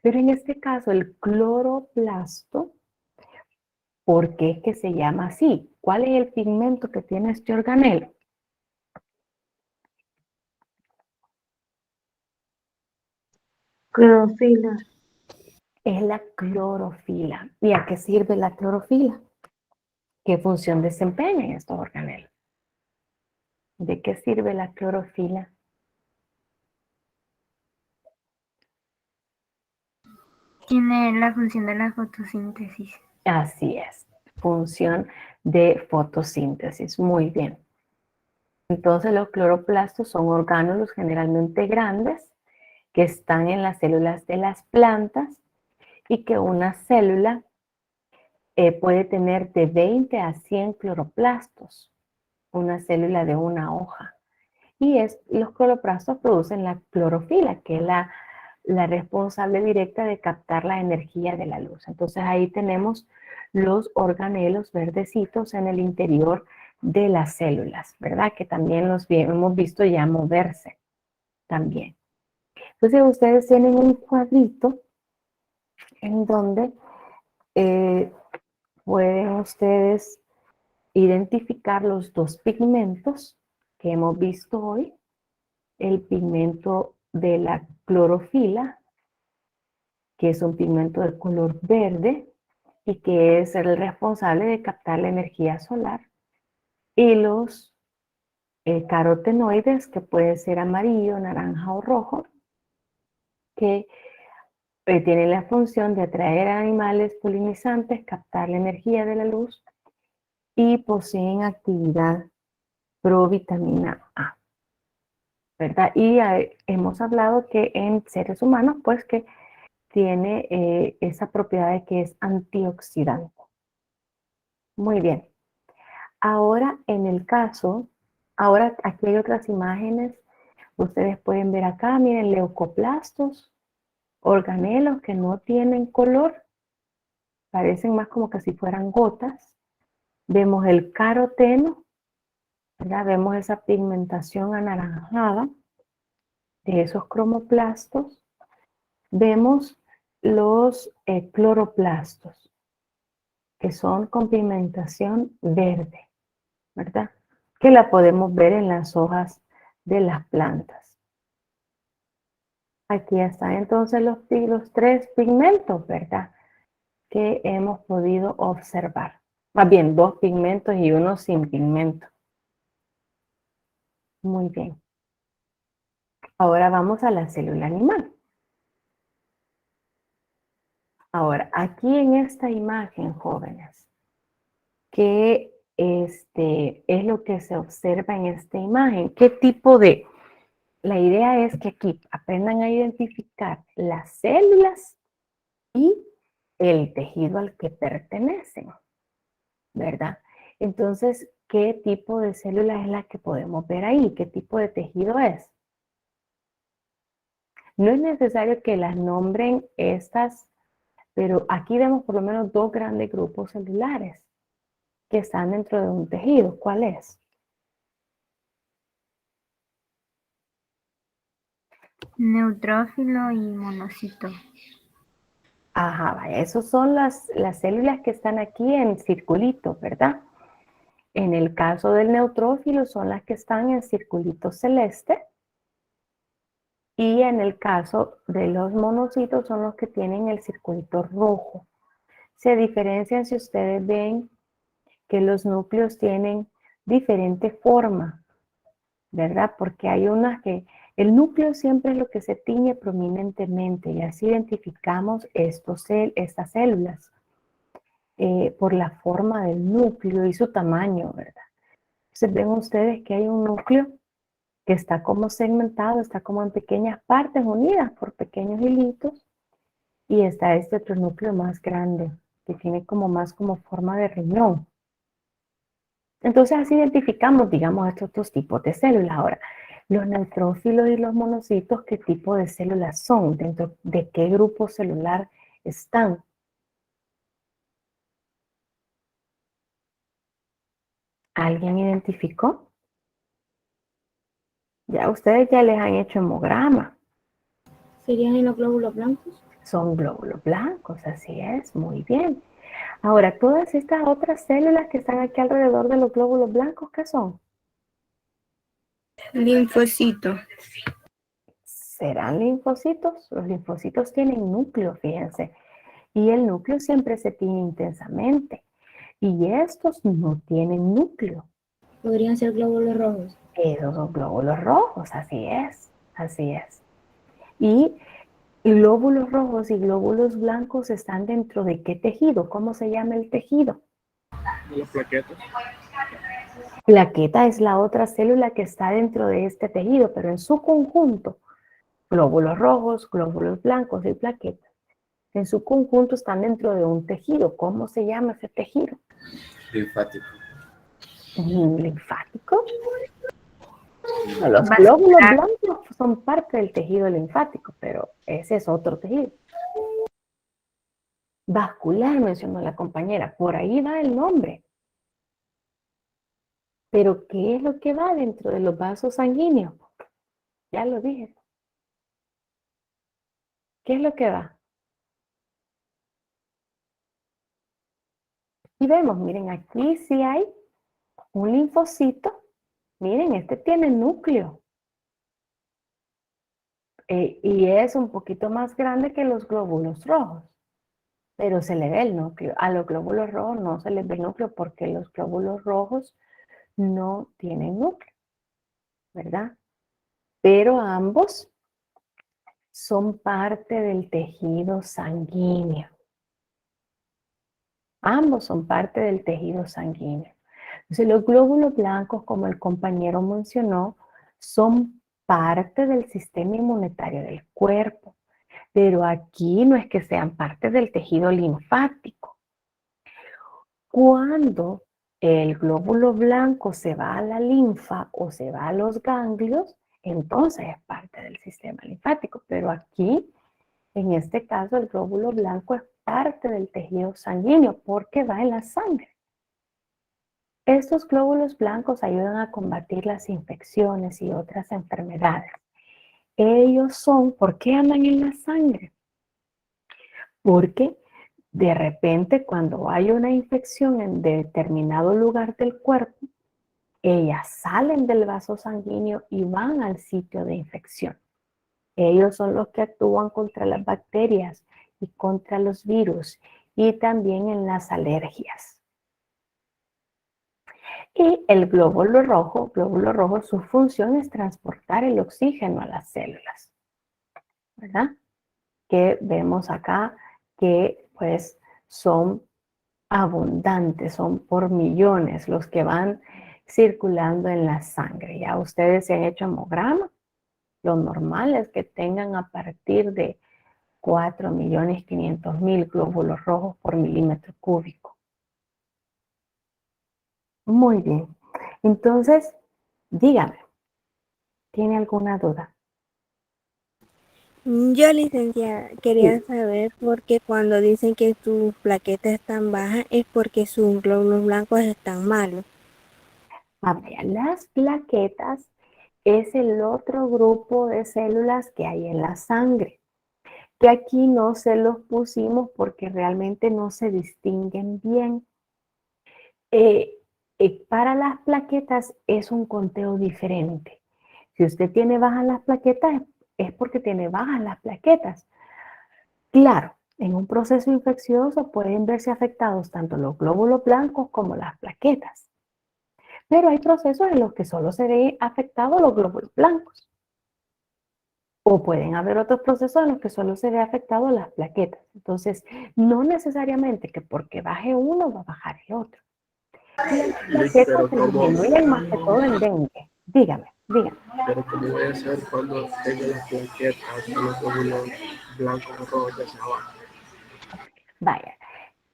Pero en este caso el cloroplasto, ¿por qué es que se llama así? ¿Cuál es el pigmento que tiene este organelo? Clorofila. Es la clorofila. ¿Y a qué sirve la clorofila? ¿Qué función desempeñan estos organelos? ¿De qué sirve la clorofila? Tiene la función de la fotosíntesis. Así es, función de fotosíntesis. Muy bien. Entonces los cloroplastos son orgánulos generalmente grandes que están en las células de las plantas y que una célula puede tener de 20 a 100 cloroplastos, una célula de una hoja. Y los cloroplastos producen la clorofila, que es la responsable directa de captar la energía de la luz. Entonces ahí tenemos los organelos verdecitos en el interior de las células, ¿verdad? Que también los hemos visto ya moverse también. Entonces ustedes tienen un cuadrito en donde pueden ustedes identificar los dos pigmentos que hemos visto hoy, el pigmento de la clorofila, que es un pigmento de color verde y que es el responsable de captar la energía solar, y los carotenoides, que puede ser amarillo, naranja o rojo, que tienen la función de atraer a animales polinizantes, captar la energía de la luz y poseen actividad provitamina A, ¿verdad? Y hemos hablado que en seres humanos, pues que tiene esa propiedad de que es antioxidante. Muy bien. Ahora en el caso, ahora aquí hay otras imágenes. Ustedes pueden ver acá, miren, leucoplastos, organelos que no tienen color, parecen más como que si fueran gotas. Vemos el caroteno, ¿verdad? Vemos esa pigmentación anaranjada. de esos cromoplastos, vemos los cloroplastos, que son con pigmentación verde, ¿verdad? Que la podemos ver en las hojas de las plantas. Aquí están entonces los 3 pigmentos, ¿verdad? Que hemos podido observar. Más bien, 2 pigmentos y uno sin pigmento. Muy bien. Ahora vamos a la célula animal. Ahora, aquí en esta imagen, jóvenes, ¿qué es lo que se observa en esta imagen? ¿Qué tipo de...? La idea es que aquí aprendan a identificar las células y el tejido al que pertenecen, ¿verdad? Entonces, ¿qué tipo de célula es la que podemos ver ahí? ¿Qué tipo de tejido es? No es necesario que las nombren estas, pero aquí vemos por lo menos 2 grandes grupos celulares que están dentro de un tejido. ¿Cuál es? Neutrófilo y monocito. Ajá, vaya, esas son las células que están aquí en circulito, ¿verdad? En el caso del neutrófilo son las que están en circulito celeste. Y en el caso de los monocitos son los que tienen el circulito rojo. Se diferencian si ustedes ven que los núcleos tienen diferente forma, ¿verdad? Porque hay unas que el núcleo siempre es lo que se tiñe prominentemente y así identificamos estas células por la forma del núcleo y su tamaño, ¿verdad? Entonces ven ustedes que hay un núcleo que está como segmentado, está como en pequeñas partes unidas por pequeños hilitos y está este otro núcleo más grande que tiene como más como forma de riñón. Entonces así identificamos, digamos, estos 2 tipos de células. Ahora, los neutrófilos y los monocitos, ¿qué tipo de células son? ¿Dentro de qué grupo celular están? ¿Alguien identificó? Ya ustedes ya les han hecho hemograma. ¿Serían en los glóbulos blancos? Son glóbulos blancos, así es, muy bien. Ahora, todas estas otras células que están aquí alrededor de los glóbulos blancos, ¿qué son? Linfocito. ¿Serán linfocitos? Los linfocitos tienen núcleo, fíjense. Y el núcleo siempre se tiñe intensamente. Y estos no tienen núcleo. ¿Podrían ser glóbulos rojos? Esos son glóbulos rojos, así es, así es. Y glóbulos rojos y glóbulos blancos están dentro de ¿qué tejido? ¿Cómo se llama el tejido? De las plaquetas. Plaqueta es la otra célula que está dentro de este tejido, pero en su conjunto, glóbulos rojos, glóbulos blancos y plaquetas, en su conjunto están dentro de un tejido. ¿Cómo se llama ese tejido? Linfático. ¿Linfático? No, los glóbulos blancos son parte del tejido linfático, pero ese es otro tejido. Vascular, mencionó la compañera, por ahí va el nombre. Pero ¿qué es lo que va dentro de los vasos sanguíneos? Ya lo dije. ¿Qué es lo que va? Y vemos, miren, aquí sí hay un linfocito. Miren, este tiene núcleo. Y es un poquito más grande que los glóbulos rojos. Pero se le ve el núcleo. A los glóbulos rojos no se les ve el núcleo porque los glóbulos rojos no tienen núcleo, ¿verdad? Pero ambos son parte del tejido sanguíneo. Ambos son parte del tejido sanguíneo. Entonces, los glóbulos blancos, como el compañero mencionó, son parte del sistema inmunitario del cuerpo. Pero aquí no es que sean parte del tejido linfático. Cuando el glóbulo blanco se va a la linfa o se va a los ganglios, entonces es parte del sistema linfático. Pero aquí, en este caso, el glóbulo blanco es parte del tejido sanguíneo porque va en la sangre. Estos glóbulos blancos ayudan a combatir las infecciones y otras enfermedades. Ellos son, ¿por qué andan en la sangre? Porque de repente cuando hay una infección en determinado lugar del cuerpo, ellas salen del vaso sanguíneo y van al sitio de infección. Ellos son los que actúan contra las bacterias y contra los virus y también en las alergias. Y el glóbulo rojo, su función es transportar el oxígeno a las células, ¿verdad? Que vemos acá que pues son abundantes, son por millones los que van circulando en la sangre. Ya ustedes se han hecho hemograma, lo normal es que tengan a partir de 4.500.000 glóbulos rojos por milímetro cúbico. Muy bien. Entonces, dígame, ¿tiene alguna duda? Yo, licenciada, quería Sí. saber por qué cuando dicen que sus plaquetas están bajas es porque sus glóbulos blancos están malos. A ver, las plaquetas es el otro grupo de células que hay en la sangre, que aquí no se los pusimos porque realmente no se distinguen bien. Para las plaquetas es un conteo diferente. Si usted tiene bajas las plaquetas, es porque tiene bajas las plaquetas. Claro, en un proceso infeccioso pueden verse afectados tanto los glóbulos blancos como las plaquetas. Pero hay procesos en los que solo se ve afectados los glóbulos blancos. O pueden haber otros procesos en los que solo se ve afectado las plaquetas. Entonces, no necesariamente que porque baje uno va a bajar el otro. Las plaquetas Pero se ¿cómo, disminuyen más que todo en dengue. Dígame, dígame. pero cómo voy a hacer cuando tenga las plaquetas con los glóbulos blancos o rojos hacia abajo? Vaya,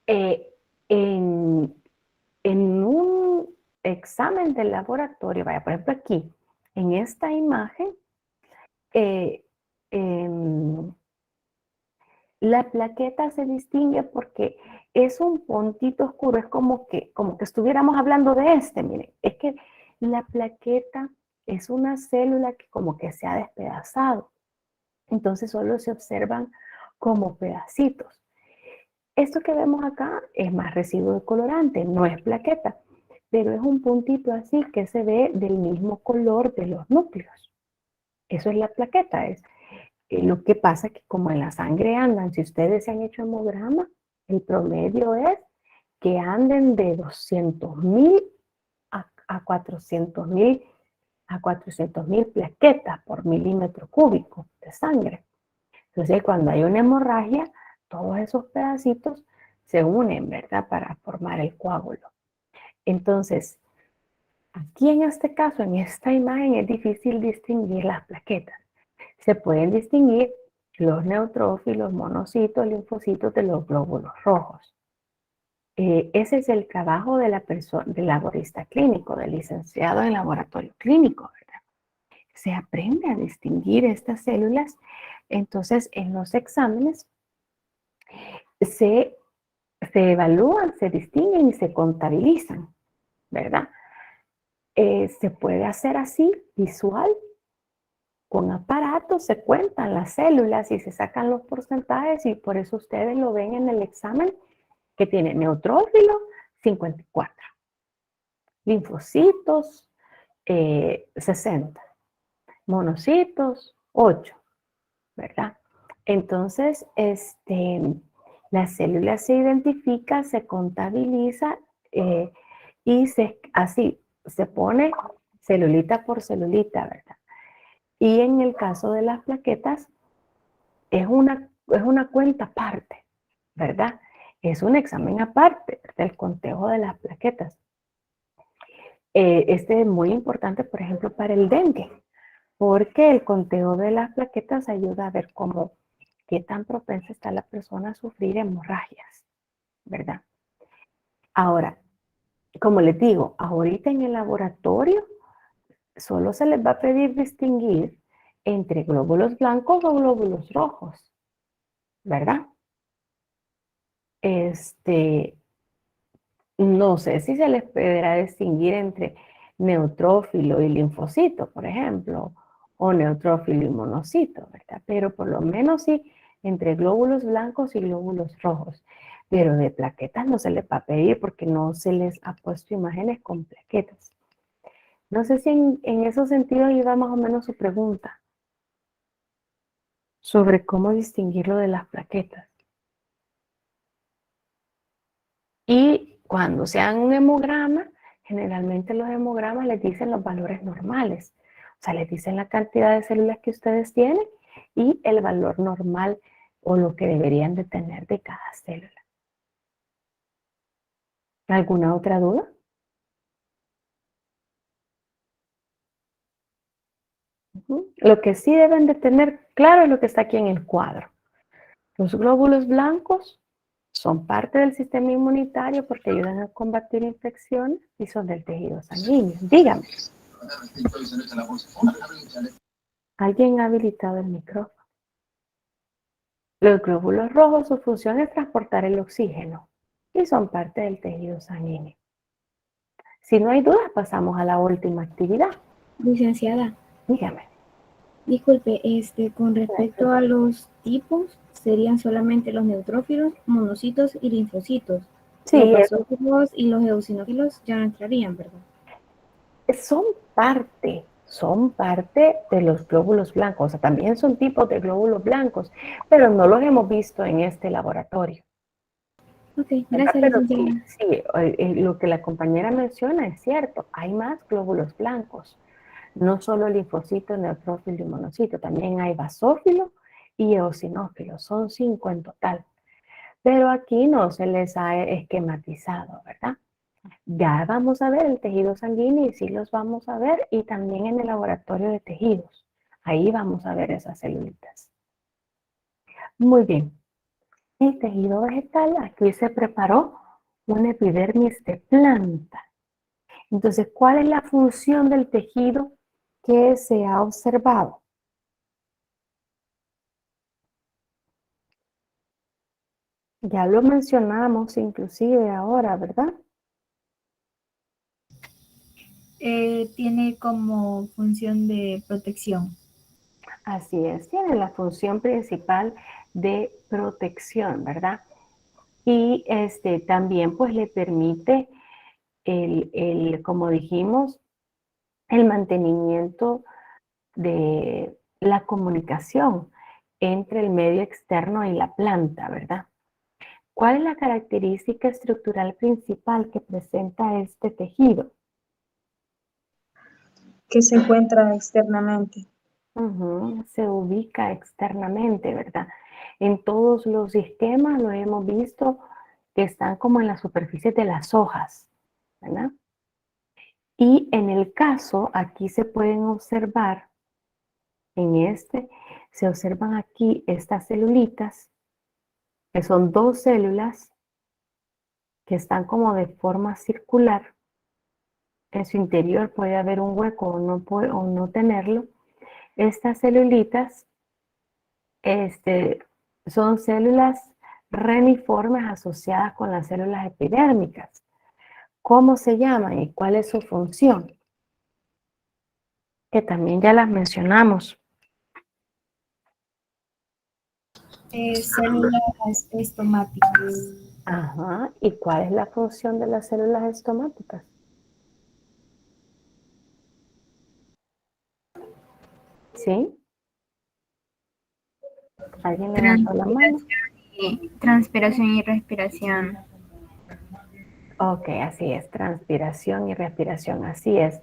eh, en, en un examen de laboratorio, vaya, por ejemplo aquí, en esta imagen, eh, em, la plaqueta se distingue porque es un puntito oscuro, es como que estuviéramos hablando de miren, es que la plaqueta es una célula que como que se ha despedazado, entonces solo se observan como pedacitos. Esto que vemos acá es más residuo de colorante, no es plaqueta, pero es un puntito así que se ve del mismo color de los núcleos. Eso es la plaqueta, es lo que pasa que como en la sangre andan, si ustedes se han hecho hemograma, el promedio es que anden de 200.000 a 400.000 plaquetas por milímetro cúbico de sangre. Entonces, cuando hay una hemorragia, todos esos pedacitos se unen, ¿verdad? Para formar el coágulo. Entonces, aquí en este caso, en esta imagen, es difícil distinguir las plaquetas. Se pueden distinguir los neutrófilos, monocitos, linfocitos de los glóbulos rojos. Ese es el trabajo de del laborista clínico, del licenciado en laboratorio clínico, ¿verdad? Se aprende a distinguir estas células. Entonces, en los exámenes se evalúan, se distinguen y se contabilizan, ¿verdad? Se puede hacer así, visual, con aparatos, se cuentan las células y se sacan los porcentajes y por eso ustedes lo ven en el examen que tiene neutrófilo 54, linfocitos 60, monocitos 8, ¿verdad? Entonces, la célula se identifica, se contabiliza y así se pone celulita por celulita, ¿verdad? Y en el caso de las plaquetas, es una cuenta aparte, ¿verdad? Es un examen aparte del conteo de las plaquetas. Este es muy importante, por ejemplo, para el dengue, porque el conteo de las plaquetas ayuda a ver qué tan propensa está la persona a sufrir hemorragias, ¿verdad? Ahora, como les digo, ahorita en el laboratorio solo se les va a pedir distinguir entre glóbulos blancos o glóbulos rojos, ¿verdad? No sé si se les podrá distinguir entre neutrófilo y linfocito, por ejemplo, o neutrófilo y monocito, ¿verdad? Pero por lo menos sí entre glóbulos blancos y glóbulos rojos. Pero de plaquetas no se les va a pedir porque no se les ha puesto imágenes con plaquetas. No sé si en esos sentidos iba más o menos su pregunta sobre cómo distinguirlo de las plaquetas. Y cuando se hagan un hemograma, generalmente los hemogramas les dicen los valores normales. O sea, les dicen la cantidad de células que ustedes tienen y el valor normal o lo que deberían de tener de cada célula. ¿Alguna otra duda? Lo que sí deben de tener claro es lo que está aquí en el cuadro. Los glóbulos blancos son parte del sistema inmunitario porque ayudan a combatir infecciones y son del tejido sanguíneo. Dígame. ¿Alguien ha habilitado el micrófono? Los glóbulos rojos, su función es transportar el oxígeno y son parte del tejido sanguíneo. Si no hay dudas, pasamos a la última actividad. Licenciada, Dígame. disculpe, con respecto a los tipos, serían solamente los neutrófilos, monocitos y linfocitos. Sí, Los basófilos y los eosinófilos ya no entrarían, ¿verdad? son parte de los glóbulos blancos, o sea, también son tipos de glóbulos blancos, pero no los hemos visto en este laboratorio. Ok, gracias, Pero licenciada. sí, lo que la compañera menciona es cierto, hay más glóbulos blancos, no solo linfocito, neutrófilo y monocito, también hay basófilo y eosinófilo, son 5 en total, pero aquí no se les ha esquematizado, ¿verdad? Ya vamos a ver el tejido sanguíneo y sí los vamos a ver y también en el laboratorio de tejidos. Ahí vamos a ver esas celulitas. Muy bien. El tejido vegetal, aquí se preparó una epidermis de planta. Entonces, ¿cuál es la función del tejido que se ha observado? Ya lo mencionamos inclusive ahora, ¿verdad? Tiene como función de protección. Así es, tiene la función principal de protección, ¿verdad? Y también pues le permite como dijimos, el mantenimiento de la comunicación entre el medio externo y la planta, ¿verdad? ¿Cuál es la característica estructural principal que presenta este tejido? Que se encuentra externamente. Se ubica externamente, ¿verdad? En todos los esquemas lo hemos visto que están como en la superficie de las hojas, ¿verdad? Y en el caso, aquí se pueden observar, se observan aquí estas celulitas, que son 2 células que están como de forma circular. En su interior puede haber un hueco o no tenerlo. Estas celulitas son células reniformes asociadas con las células epidérmicas. ¿Cómo se llaman y cuál es su función? Que también ya las mencionamos. Células estomáticas. Ajá. ¿Y cuál es la función de las células estomáticas? ¿Sí? ¿Alguien levantó la mano? Transpiración y respiración. Ok, así es, transpiración y respiración, así es.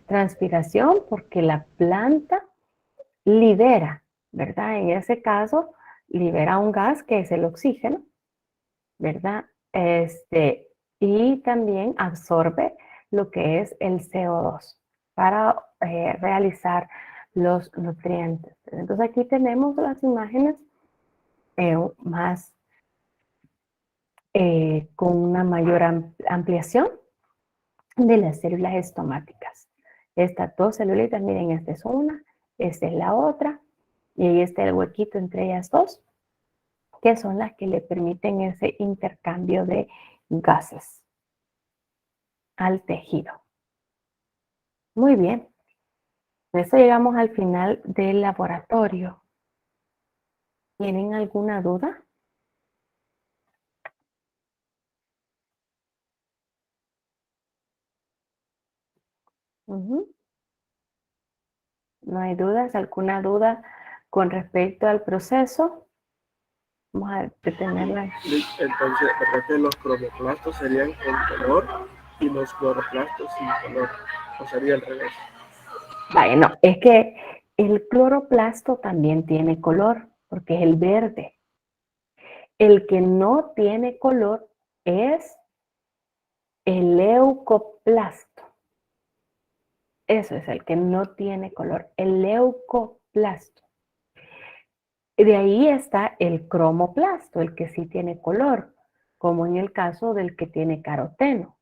Transpiración porque la planta libera, ¿verdad? En ese caso, libera un gas que es el oxígeno, ¿verdad? Y también absorbe lo que es el CO2 para realizar los nutrientes. Entonces aquí tenemos las imágenes más con una mayor ampliación de las células estomáticas. Estas 2 celulitas, miren, esta es una, esta es la otra, y ahí está el huequito entre ellas 2, que son las que le permiten ese intercambio de gases al tejido. Muy bien. Con eso llegamos al final del laboratorio. ¿Tienen alguna duda? Ujú. ¿No hay dudas? ¿Alguna duda con respecto al proceso? Vamos a detenerla. Entonces, ¿verdad que los cromoplastos serían con color y los cloroplastos sin color? ¿O sería al revés? Vaya, no, es que el cloroplasto también tiene color, porque es el verde. El que no tiene color es el leucoplasto. Eso es el que no tiene color, el leucoplasto. De ahí está el cromoplasto, el que sí tiene color, como en el caso del que tiene caroteno.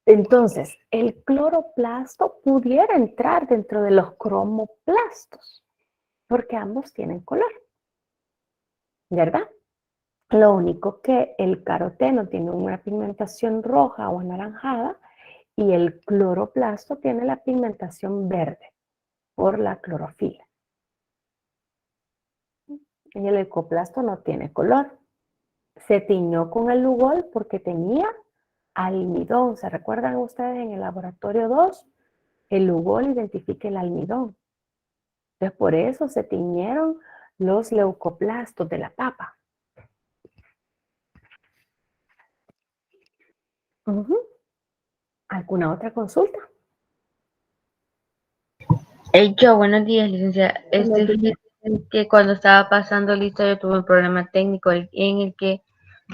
Entonces, el cloroplasto pudiera entrar dentro de los cromoplastos, porque ambos tienen color, ¿verdad? Lo único que el caroteno tiene una pigmentación roja o anaranjada y el cloroplasto tiene la pigmentación verde por la clorofila. Y el leucoplasto no tiene color. Se tiñó con el Lugol porque tenía almidón. ¿Se recuerdan ustedes en el laboratorio 2? El Lugol identifica el almidón. Entonces, por eso se tiñeron los leucoplastos de la papa. ¿Alguna otra consulta? Yo, buenos días, licenciada. Fíjese que cuando estaba pasando lista yo tuve un problema técnico en el que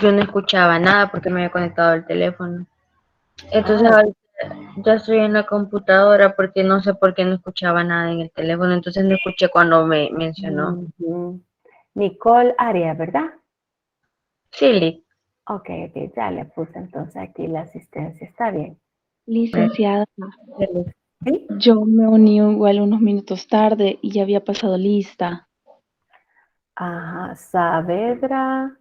yo no escuchaba nada porque me había conectado el teléfono. Entonces ahorita ya estoy en la computadora porque no sé por qué no escuchaba nada en el teléfono, entonces no escuché cuando me mencionó. Nicole Arias, ¿verdad? Sí, Lick. Ok, ya le puse entonces aquí la asistencia. Está bien. Licenciada, ¿Sí? yo me uní igual unos minutos tarde y ya había pasado lista. Ajá, Saavedra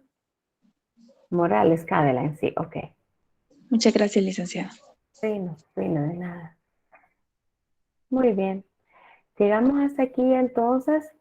Morales Cadeline, sí, ok. Muchas gracias, licenciada. Sí, no, de nada. Muy bien. Llegamos hasta aquí entonces.